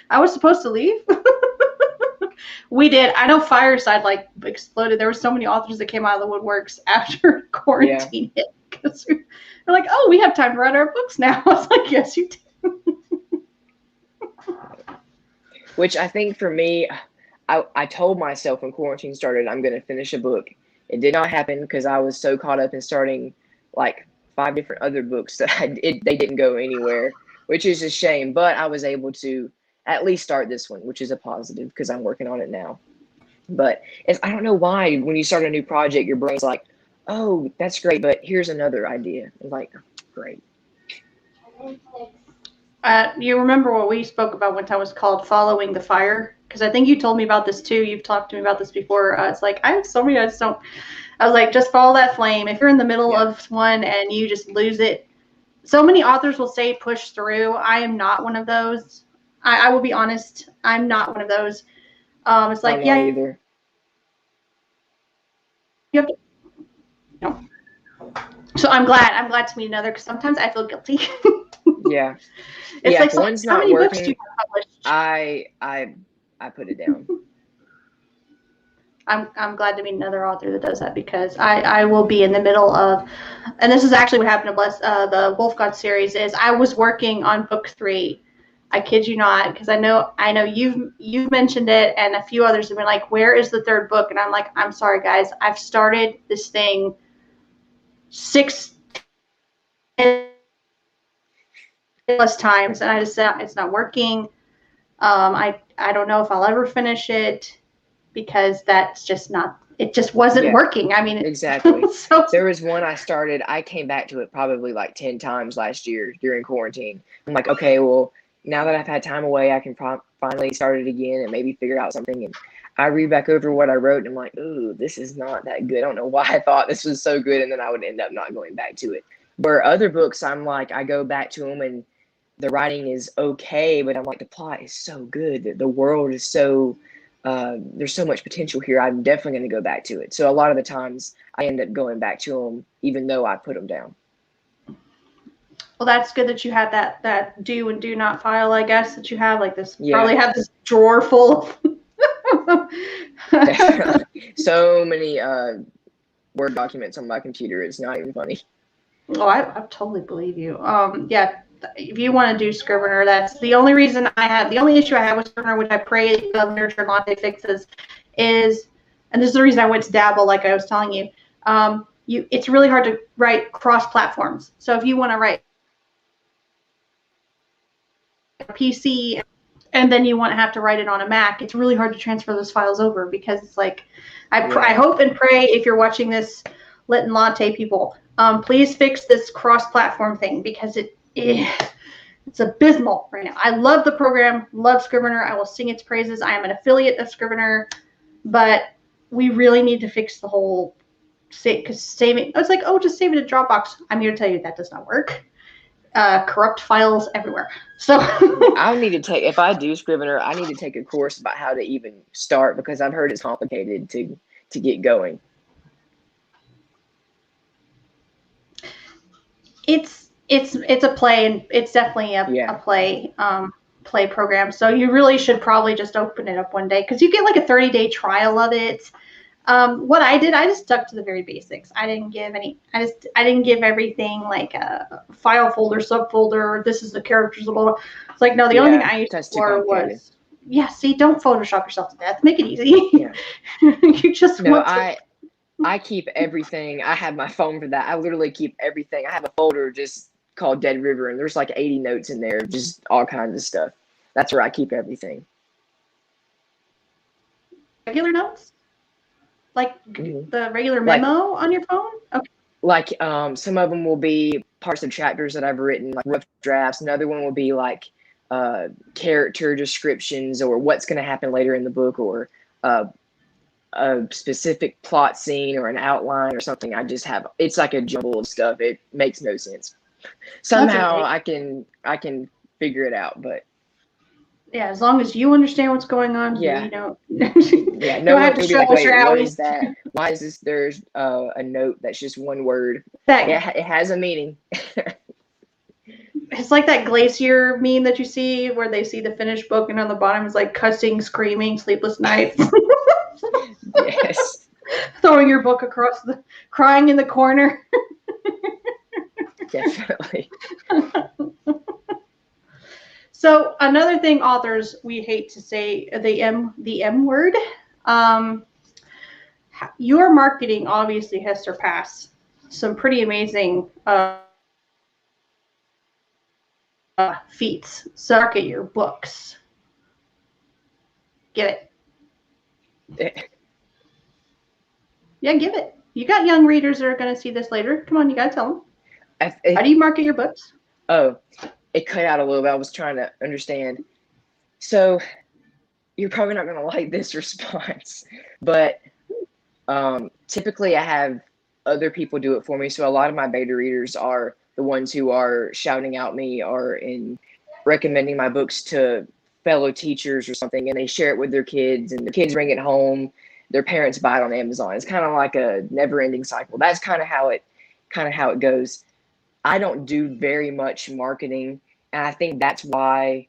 I was supposed to leave. We did. I know Fireside like exploded. There were so many authors that came out of the woodworks after quarantine hit because they're like, "Oh, we have time to write our books now." I was like, "Yes, you do." Which I think for me, I told myself when quarantine started, I'm going to finish a book. It did not happen because I was so caught up in starting like 5 different other books that they didn't go anywhere, which is a shame. But I was able to at least start this one, which is a positive because I'm working on it now. But I don't know why when you start a new project, your brain's like, oh, that's great, but here's another idea. I'm like, great. You remember what we spoke about one time was called following the fire? Because I think you told me about this too. You've talked to me about this before. It's like, I have so many, I was like, just follow that flame. If you're in the middle of one and you just lose it. So many authors will say push through. I am not one of those. I will be honest. I'm not one of those. It's like, yeah. Either. You have to, no. So I'm glad to meet another because sometimes I feel guilty. Yeah. It's like, one's how not many working, books do you have published? I put it down. I'm glad to meet another author that does that because I will be in the middle of, and this is actually what happened to the WOLFGODS series is I was working on book 3. I kid you not, because I know you've mentioned it and a few others have been like, where is the 3rd book? And I'm like, I'm sorry guys, I've started this thing 6 plus times and I just said it's not working. I don't know if I'll ever finish it because that's just not, it just wasn't working. I mean, exactly. So there was one I started, I came back to it probably like 10 times last year during quarantine. I'm like, okay, well, now that I've had time away, I can finally start it again and maybe figure out something. And I read back over what I wrote and I'm like, ooh, this is not that good. I don't know why I thought this was so good. And then I would end up not going back to it. Where other books, I'm like, I go back to them and the writing is okay, but I'm like, the plot is so good. The world is so, there's so much potential here. I'm definitely going to go back to it. So a lot of the times I end up going back to them, even though I put them down. Well, that's good that you had that do and do not file, I guess, that you have like this, probably have this drawer full of so many Word documents on my computer. It's not even funny. Oh, I totally believe you. Yeah, if you want to do Scrivener, that's the only reason the only issue I have with Scrivener, which I pray the literature Latte fixes, is, and this is the reason I went to Dabble, like I was telling you, it's really hard to write cross platforms. So if you want to write a PC, and then you want to have to write it on a Mac. It's really hard to transfer those files over because it's like, I hope and pray if you're watching this, Lit and Latte people, please fix this cross-platform thing because it's abysmal right now. I love the program, love Scrivener. I will sing its praises. I am an affiliate of Scrivener, but we really need to fix the whole because saving. I was like, oh, just save it in Dropbox. I'm here to tell you that does not work. Corrupt files everywhere. So I need to take, if I do Scrivener, I need to take a course about how to even start because I've heard it's complicated to get going. It's a play, and it's definitely a play program. So you really should probably just open it up one day because you get like a 30-day trial of it. What I did, I just stuck to the very basics. I didn't give everything like a file folder, subfolder. This is the characters. Blah, blah. It's like, no, the only thing I used for was, see, don't Photoshop yourself to death. Make it easy. Yeah. You just I keep everything. I have my phone for that. I literally keep everything. I have a folder just called Dead River, and there's like 80 notes in there, just all kinds of stuff. That's where I keep everything. Regular notes? Like the regular memo on your phone? Okay. Like some of them will be parts of chapters that I've written, like rough drafts. Another one will be like character descriptions or what's going to happen later in the book, or a specific plot scene or an outline or something. I just have, it's like a jumble of stuff. It makes no sense. Somehow I can figure it out, but yeah, as long as you understand what's going on, yeah, you don't. Yeah, no one have to show us your what is that? Why is this? There's a note that's just one word. Yeah, it has a meaning. It's like that Glacier meme that you see where they see the finished book and on the bottom is like cussing, screaming, sleepless nights. Yes. Throwing your book across crying in the corner. Definitely. So another thing, authors, we hate to say the M word. Your marketing obviously has surpassed some pretty amazing feats. So market your books. Give it. Yeah, give it. You got young readers that are going to see this later. Come on, you got to tell them. How do you market your books? Oh, it cut out a little bit. I was trying to understand. So you're probably not going to like this response, but typically I have other people do it for me. So a lot of my beta readers are the ones who are shouting out me or in recommending my books to fellow teachers or something, and they share it with their kids, and the kids bring it home. Their parents buy it on Amazon. It's kind of like a never-ending cycle. That's kind of how it goes. I don't do very much marketing, and I think that's why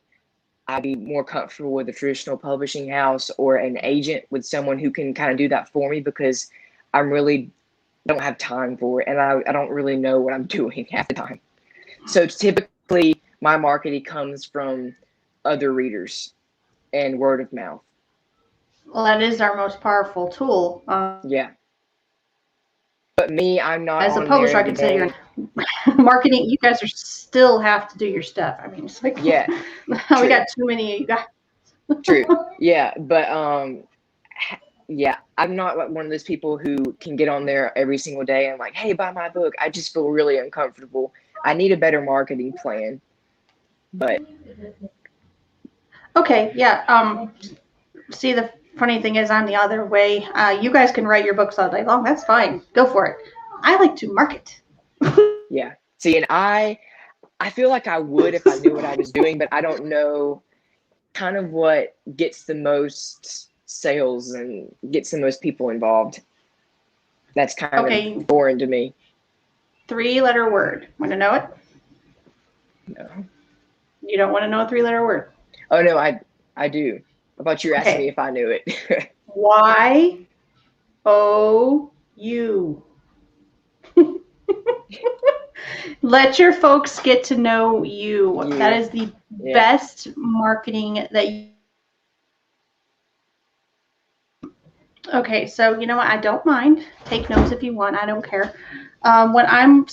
I'd be more comfortable with a traditional publishing house or an agent, with someone who can kind of do that for me, because I really don't have time for it, and I don't really know what I'm doing half the time. So typically my marketing comes from other readers and word of mouth. Well, that is our most powerful tool. Yeah. But me, I'm not. As a publisher, I can say you're marketing. You guys still have to do your stuff. I mean, it's like, yeah, we got too many of you guys. True. Yeah, but yeah, I'm not like one of those people who can get on there every single day and like, hey, buy my book. I just feel really uncomfortable. I need a better marketing plan. But okay, yeah. See, the funny thing is, I'm the other way. You guys can write your books all day long. That's fine. Go for it. I like to market. Yeah. See, and I feel like I would if I knew what I was doing, but I don't know kind of what gets the most sales and gets the most people involved. That's kind of boring to me. 3-letter word. Want to know it? No. You don't want to know a 3-letter word? Oh, no, I do. I thought you were asking me if I knew it. Y-O-U. Let your folks get to know you. That is the best marketing that you. Okay, so you know what? I don't mind. Take notes if you want. I don't care. When I'm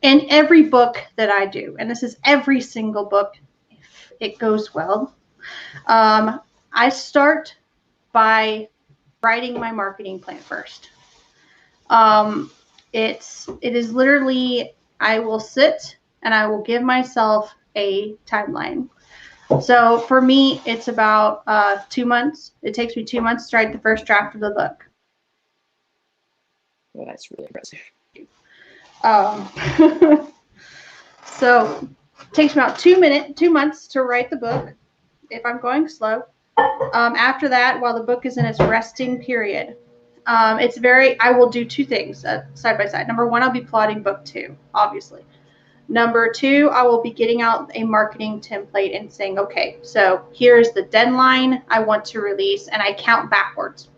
in every book that I do, and this is every single book, it goes well. I start by writing my marketing plan first. It is literally, I will sit and I will give myself a timeline. So for me, it's about 2 months. It takes me 2 months to write the first draft of the book. Well, that's really impressive. So it takes me about 2 months to write the book if I'm going slow. After that, while the book is in its resting period, I will do two things side by side. Number one, I'll be plotting book 2, obviously. Number 2, I will be getting out a marketing template and saying, okay, so here's the deadline I want to release, and I count backwards.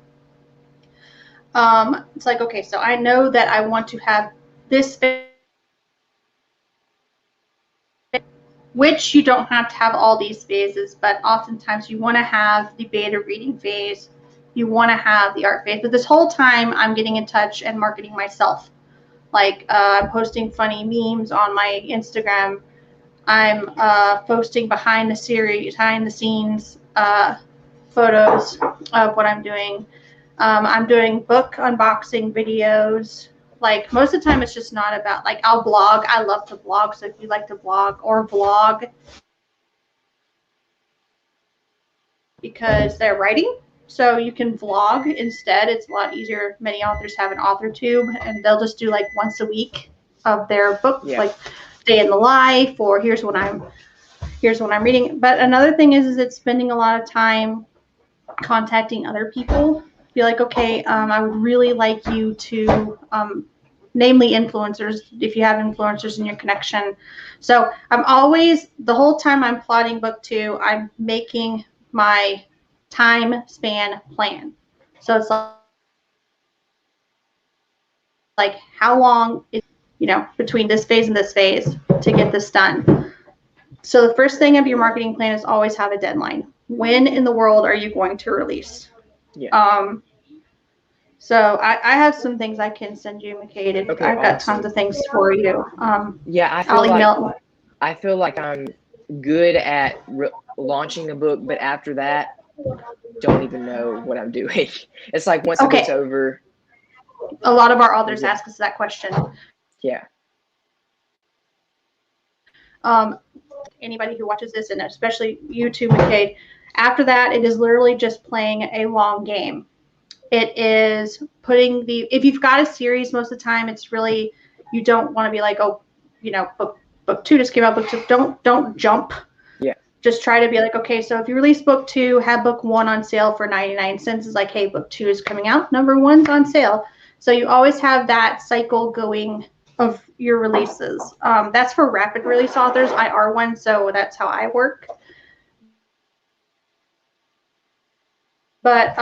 It's like, okay, so I know that I want to have this phase, which you don't have to have all these phases, but oftentimes you want to have the beta reading phase, you want to have the art phase. But this whole time, I'm getting in touch and marketing myself. Like I'm posting funny memes on my Instagram. I'm posting behind the scenes photos of what I'm doing. I'm doing book unboxing videos. Like most of the time, it's just not about, like, I'll blog. I love to blog. So if you like to blog or vlog, because they're writing, so you can vlog instead. It's a lot easier. Many authors have an author tube, and they'll just do like once a week of their book, like day in the life, or here's what I'm reading. But another thing is it's spending a lot of time contacting other people. Be like, okay, I would really like you to, namely influencers, if you have influencers in your connection. So I'm always, the whole time I'm plotting book 2, I'm making my time span plan. So it's like how long is, between this phase and this phase to get this done. So the first thing of your marketing plan is always have a deadline. When in the world are you going to release? Yeah. So I have some things I can send you, McCaid. Okay, I've got tons of things for you. Yeah, I feel like I'm good at launching a book, but after that, don't even know what I'm doing. It's like once the book's over. A lot of our authors ask us that question. Yeah. Anybody who watches this, and especially you too, McCaid, after that, it is literally just playing a long game. It is putting if you've got a series, most of the time, it's really, you don't want to be like, oh, book 2 just came out, book 2. Don't jump. Yeah. Just try to be like, okay, so if you release book 2, have book 1 on sale for 99 cents. It's like, hey, book 2 is coming out. Number 1's on sale. So you always have that cycle going of your releases. That's for rapid release authors. I are one, so that's how I work. But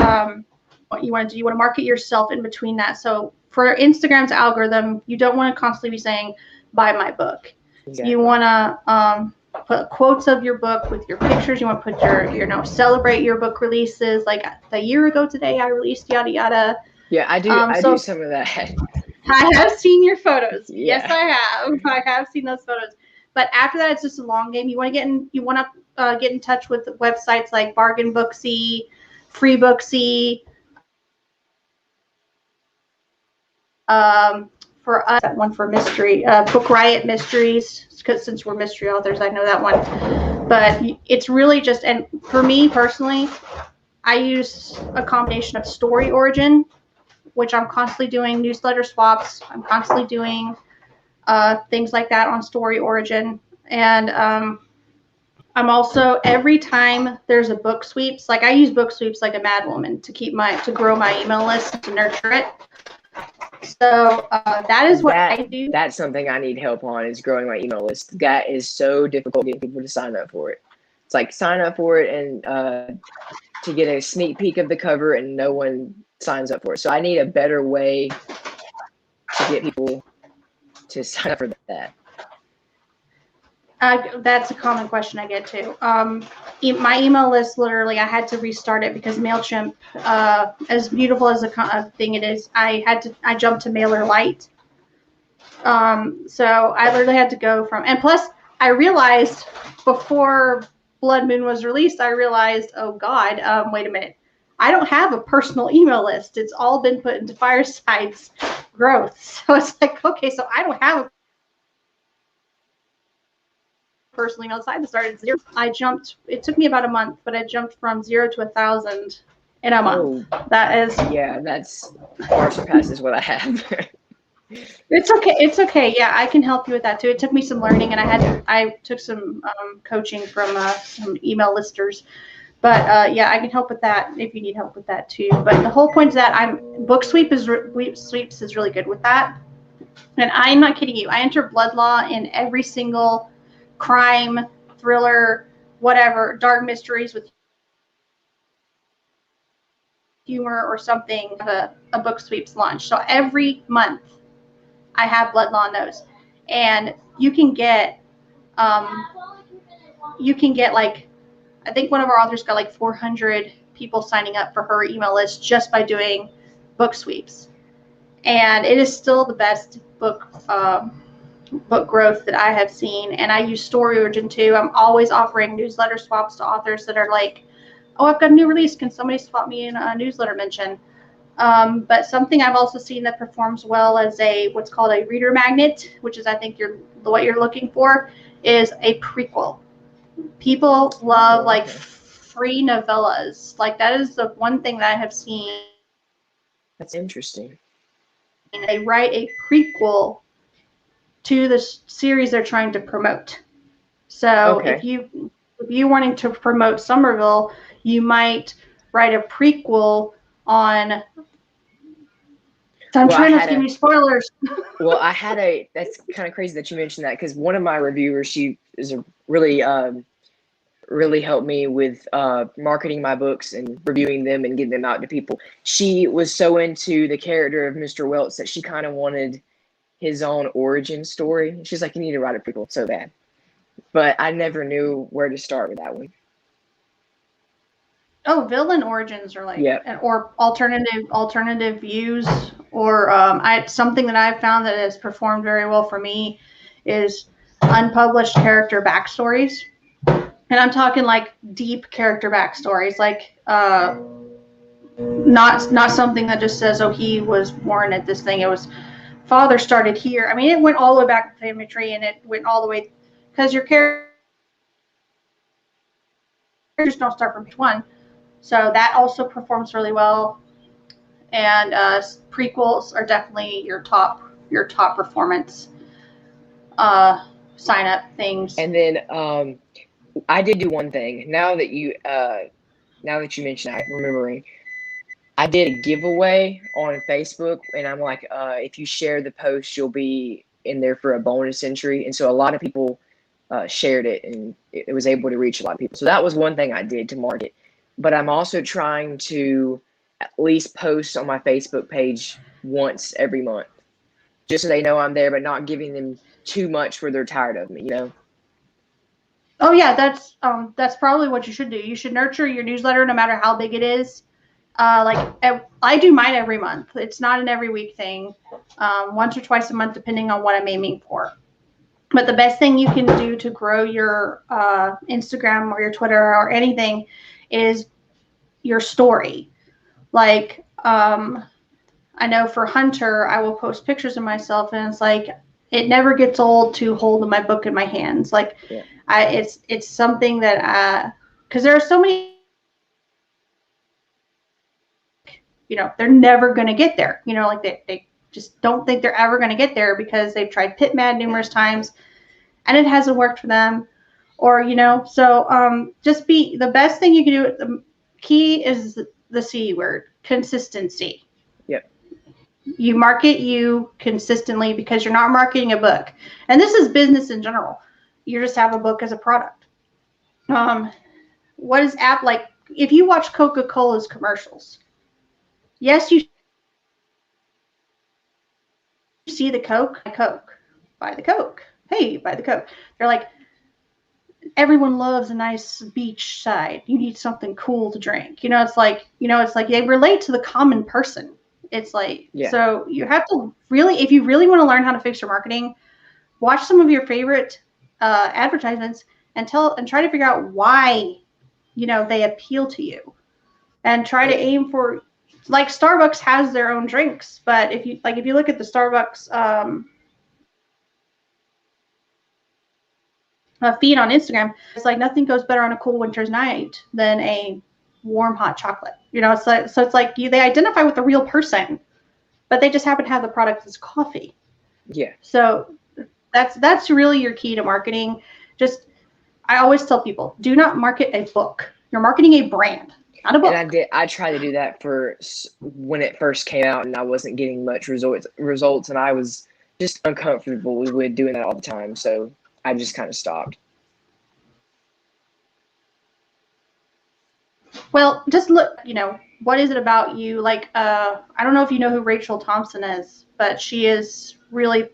what you want to do, you want to market yourself in between that. So for Instagram's algorithm, you don't want to constantly be saying, buy my book. Exactly. You want to put quotes of your book with your pictures. You want to put your, celebrate your book releases. Like a year ago today, I released yada yada. Yeah, I do. I do some of that. I have seen your photos. Yeah. Yes, I have. I have seen those photos. But after that, it's just a long game. You want to get in touch with websites like Bargain Booksy, Free Booksy. For us, that one for mystery, Book Riot Mysteries, because since we're mystery authors, I know that one. But it's really just, and for me personally, I use a combination of Story Origin, which I'm constantly doing newsletter swaps. I'm constantly doing things like that on Story Origin. And I'm also, every time there's a book sweeps, like I use book sweeps like a mad woman to grow my email list, to nurture it. So that is what I do. That's something I need help on, is growing my email list. That is so difficult getting people to sign up for it. It's like sign up for it and to get a sneak peek of the cover, and no one signs up for it. So I need a better way to get people to sign up for that. That's a common question I get too. My email list, literally, I had to restart it because MailChimp, as beautiful as a thing it is, I jumped to MailerLite. So I literally had to go from, and plus I realized before Blood Moon was released, I realized, oh God, wait a minute. I don't have a personal email list. It's all been put into Fireside's growth. So it's like, okay, so I don't have a personal email list. I started zero. It took me about a month, but I jumped from 0 to 1,000 in a month. Oh, that is, yeah, that's far surpasses what I have. It's okay. It's okay. Yeah, I can help you with that too. It took me some learning, and I took some coaching from some email listers. But yeah, I can help with that if you need help with that too. But the whole point is that Sweeps is really good with that. And I'm not kidding you. I enter blood law in every single crime, thriller, whatever, dark mysteries with humor or something. A book sweeps launch. So every month I have blood law on those, and you can get like, I think one of our authors got like 400 people signing up for her email list just by doing book sweeps, and it is still the best book growth that I have seen. And I use Story Origin too. I'm always offering newsletter swaps to authors that are like, oh, I've got a new release, can somebody swap me in a newsletter mention? But something I've also seen that performs well as what's called a reader magnet, which is, I think, what you're looking for, is a prequel. People love like free novellas. Like, that is the one thing that I have seen. That's interesting. They write a prequel to the series they're trying to promote. So if you wanting to promote Summerville, you might write a prequel on. I'm trying not to give you spoilers. Well, that's kind of crazy that you mentioned that, because one of my reviewers, she is really helped me with marketing my books and reviewing them and getting them out to people. She was so into the character of Mr. Welts that she kind of wanted his own origin story. She's like, you need to write a prequel so bad. But I never knew where to start with that one. Oh, villain origins are like, or alternative views, or something that I've found that has performed very well for me is unpublished character backstories. And I'm talking like deep character backstories, like not something that just says, oh, he was born at this thing. It was father started here. I mean, it went all the way back to the family tree, and it went all the way, because your characters don't start from page one. So that also performs really well. And prequels are definitely your top performance sign up things. And then I did do one thing. Now that you mentioned it, I'm remembering. I did a giveaway on Facebook, and I'm like, if you share the post, you'll be in there for a bonus entry. And so a lot of people shared it, and it was able to reach a lot of people. So that was one thing I did to market. But I'm also trying to at least post on my Facebook page once every month, just so they know I'm there, but not giving them too much where they're tired of me, you know? Oh yeah, that's probably what you should do. You should nurture your newsletter no matter how big it is. Like I do mine every month. It's not an every week thing. Once or twice a month, depending on what I'm aiming for. But the best thing you can do to grow your Instagram or your Twitter or anything is your story. Like, I know for Hunter, I will post pictures of myself, and it's like, it never gets old to hold my book in my hands. Like, it's something that, because there are so many, you know, they're never going to get there. You know, like they just don't think they're ever going to get there because they've tried Pit Mad numerous times and it hasn't worked for them. Or, you know, so just the best thing you can do. The key is the C word, consistency. Yep. You market you consistently, because you're not marketing a book. And this is business in general. You just have a book as a product. What is like, if you watch Coca-Cola's commercials, yes, you see the Coke, buy the Coke. Hey, buy the Coke. They're like, everyone loves a nice beach side. You need something cool to drink. It's like they relate to the common person. It's like, so you have to really, if you really want to learn how to fix your marketing, watch some of your favorite advertisements and try to figure out why, you know, they appeal to you, and try to aim for, like, Starbucks has their own drinks, but if you look at the Starbucks feed on Instagram, it's like nothing goes better on a cool winter's night than a warm hot chocolate. You know, it's like, so it's like they identify with the real person, but they just happen to have the product as coffee. Yeah. So that's really your key to marketing. Just, I always tell people, do not market a book. You're marketing a brand, not a book. And I tried to do that for when it first came out, and I wasn't getting much results, and I was just uncomfortable with doing that all the time. So I just kind of stopped. Well, just look, you know, what is it about you? Like, I don't know if you know who Rachel Thompson is, but she is Bad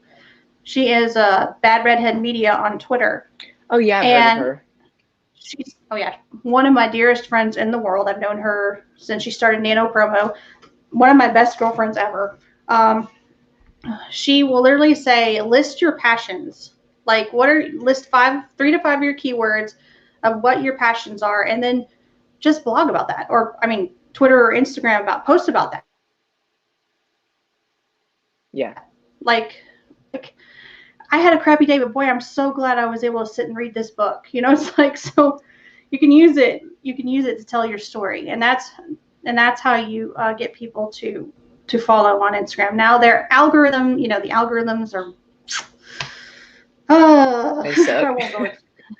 Redhead Media on Twitter. Oh yeah, I've heard of her. She's, oh yeah, one of my dearest friends in the world. I've known her since she started Nano Promo. One of my best girlfriends ever. She will literally say, list your passions. Like, list 3 to 5 year keywords of what your passions are, and then just blog about that. Or, I mean, Twitter or Instagram post about that. Yeah. Like I had a crappy day, but boy, I'm so glad I was able to sit and read this book. You know, it's like, so you can use it to tell your story. And that's how you get people to follow on Instagram. Now their algorithm, you know, the algorithms are, they suck.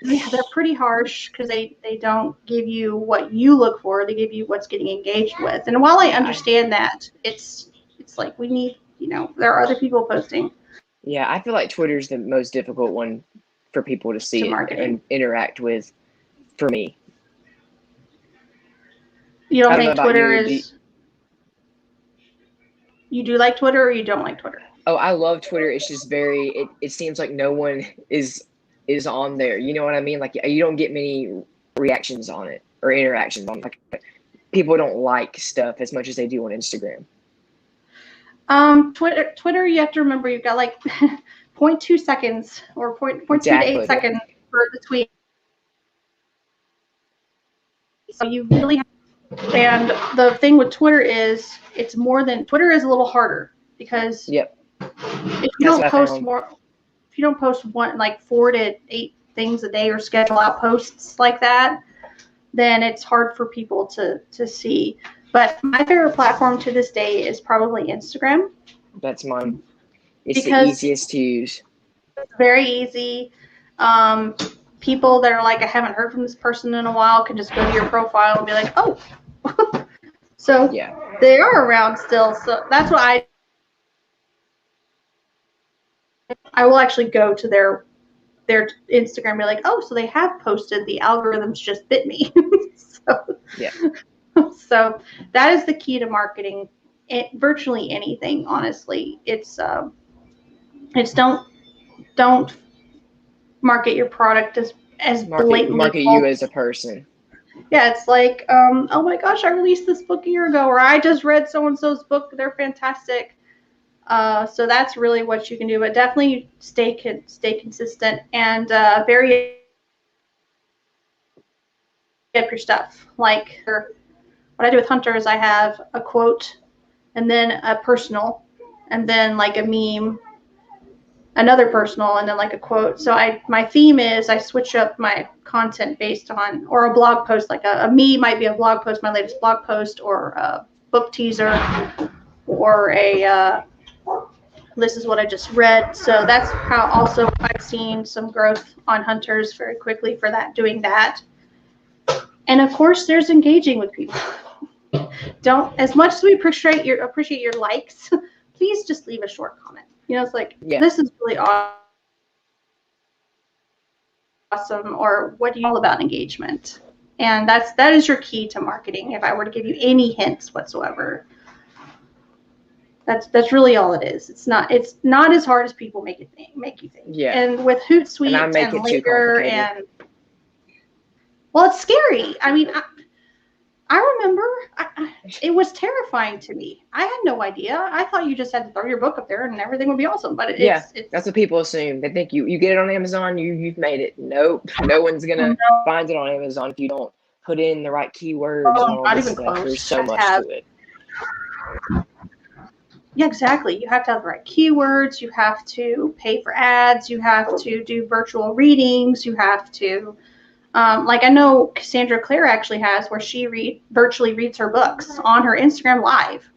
Yeah, they're pretty harsh because they don't give you what you look for. They give you what's getting engaged with. And while I understand that, it's like, we need, you know, there are other people posting. Yeah, I feel like Twitter's the most difficult one for people to see and interact with, for me. You don't think Twitter is... You do like Twitter, or you don't like Twitter? Oh, I love Twitter. It's just it seems like no one is on there. You know what I mean? Like, you don't get many reactions on it or interactions on it. Like, people don't like stuff as much as they do on Instagram. Twitter, you have to remember, you've got like 0.2 seconds or 0.2 to 8 seconds for the tweet. So you really have, and the thing with Twitter is Twitter is a little harder, because if you don't post one, like 4 to 8 things a day, or schedule out posts like that, then it's hard for people to see. But my favorite platform to this day is probably Instagram. That's mine. It's the easiest to use. It's very easy. People that are like, I haven't heard from this person in a while, can just go to your profile and be like, oh. So yeah, they are around still. So that's what I will actually go to their Instagram and be like, oh, so they have posted, the algorithms just bit me. So yeah. So that is the key to marketing. Virtually anything, honestly. It's don't market your product as blatantly. Market you as a person. Yeah, it's like, oh my gosh, I released this book a year ago, or I just read so and so's book, they're fantastic. So that's really what you can do, but definitely stay consistent and vary up your stuff. Like, what I do with Hunter is I have a quote, and then a personal, and then like a meme, another personal, and then like a quote. So my theme is I switch up my content based on, or a blog post, like a me might be a blog post, my latest blog post, or a book teaser, or a this is what I just read. So that's how also I've seen some growth on Hunters very quickly for that, doing that. And of course, there's engaging with people. Don't, as much as we appreciate your likes, please just leave a short comment. You know, it's like, this is really awesome, or what do you know about engagement? And that is your key to marketing. If I were to give you any hints whatsoever, that's really all it is. It's not as hard as people make you think. Yeah. And with Hootsuite and Later, and well, it's scary. I mean, I remember. It was terrifying to me. I had no idea. I thought you just had to throw your book up there and everything would be awesome. But it's that's what people assume. They think you get it on Amazon, you've made it. Nope, no one's gonna find it on Amazon if you don't put in the right keywords and all this stuff. Close. There's so much to it. Yeah, exactly. You have to have the right keywords. You have to pay for ads. You have to do virtual readings. You have to, like I know Cassandra Clare actually has, where she virtually reads her books on her Instagram Live,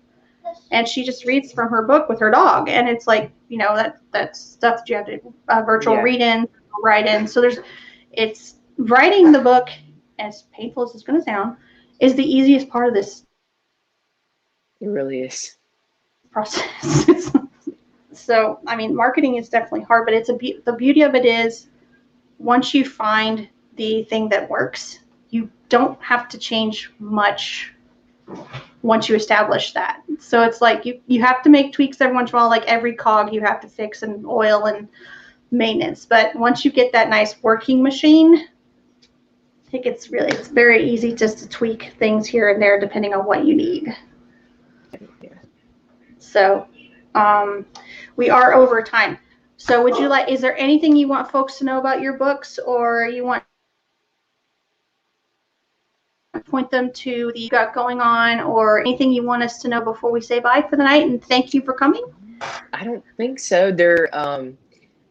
and she just reads from her book with her dog. And it's like, you know, that's stuff that you have to virtual read in, write in. So it's writing the book, as painful as it's going to sound, is the easiest part of this. It really is. Process. So, I mean, marketing is definitely hard, but the beauty of it is once you find the thing that works, you don't have to change much once you establish that. So it's like you have to make tweaks every once in a while, like every cog you have to fix and oil and maintenance. But once you get that nice working machine, I think it's very easy just to tweak things here and there depending on what you need. So we are over time. So is there anything you want folks to know about your books, or you want to point them to you got going on, or anything you want us to know before we say bye for the night and thank you for coming? I don't think so.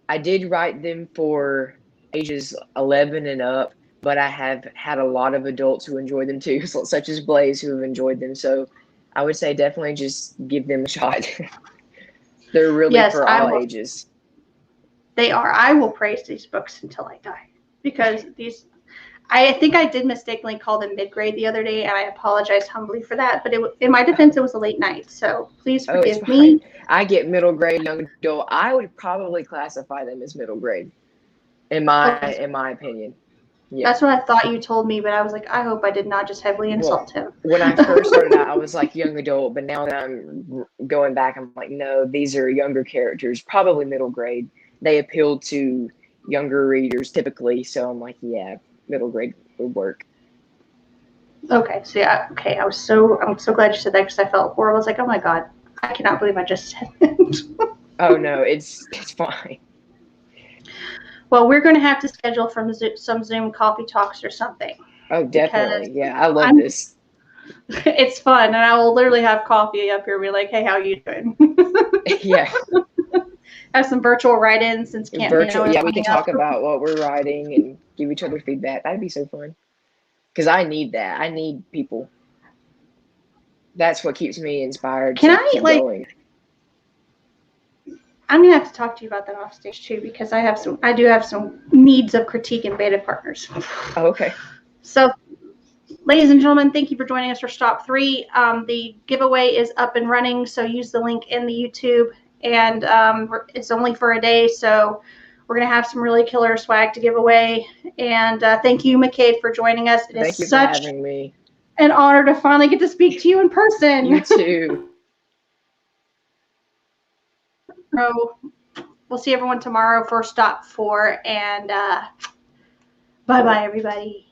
I did write them for ages 11 and up, but I have had a lot of adults who enjoy them too, such as Blaze, who have enjoyed them. So I would say definitely just give them a shot. They're really for all ages. They are. I will praise these books until I die, because I think I did mistakenly call them mid-grade the other day, and I apologize humbly for that. But in my defense, it was a late night, so please forgive me. I get middle grade, young adult. I would probably classify them as middle grade, in my opinion. Yeah. That's what I thought you told me, but I was like, I hope I did not just heavily insult him. When I first started out, I was like young adult, but now that I'm going back, I'm like, no, these are younger characters, probably middle grade. They appeal to younger readers typically, so I'm like, yeah, middle grade would work. Okay, so I'm so glad you said that, because I felt horrible. I was like, oh my God, I cannot believe I just said it. Oh no, it's fine. Well, we're going to have to schedule some Zoom coffee talks or something. Oh, definitely. Yeah, I love this. It's fun, and I will literally have coffee up here and be like, hey, how are you doing? Yeah. Have some virtual write-ins since can't. Yeah, we can talk about what we're writing and give each other feedback. That'd be so fun. Because I need that. I need people. That's what keeps me inspired. Can I going. I'm gonna have to talk to you about that off stage too, because I do have some needs of critique and beta partners. Oh, okay. So, ladies and gentlemen, thank you for joining us for Stop 3. The giveaway is up and running, so use the link in the YouTube, and it's only for a day, so we're gonna have some really killer swag to give away. And thank you, McCaid, for joining us. Thank you for having me. An honor to finally get to speak to you in person. You too. So we'll see everyone tomorrow for Stop 4, and bye-bye, everybody.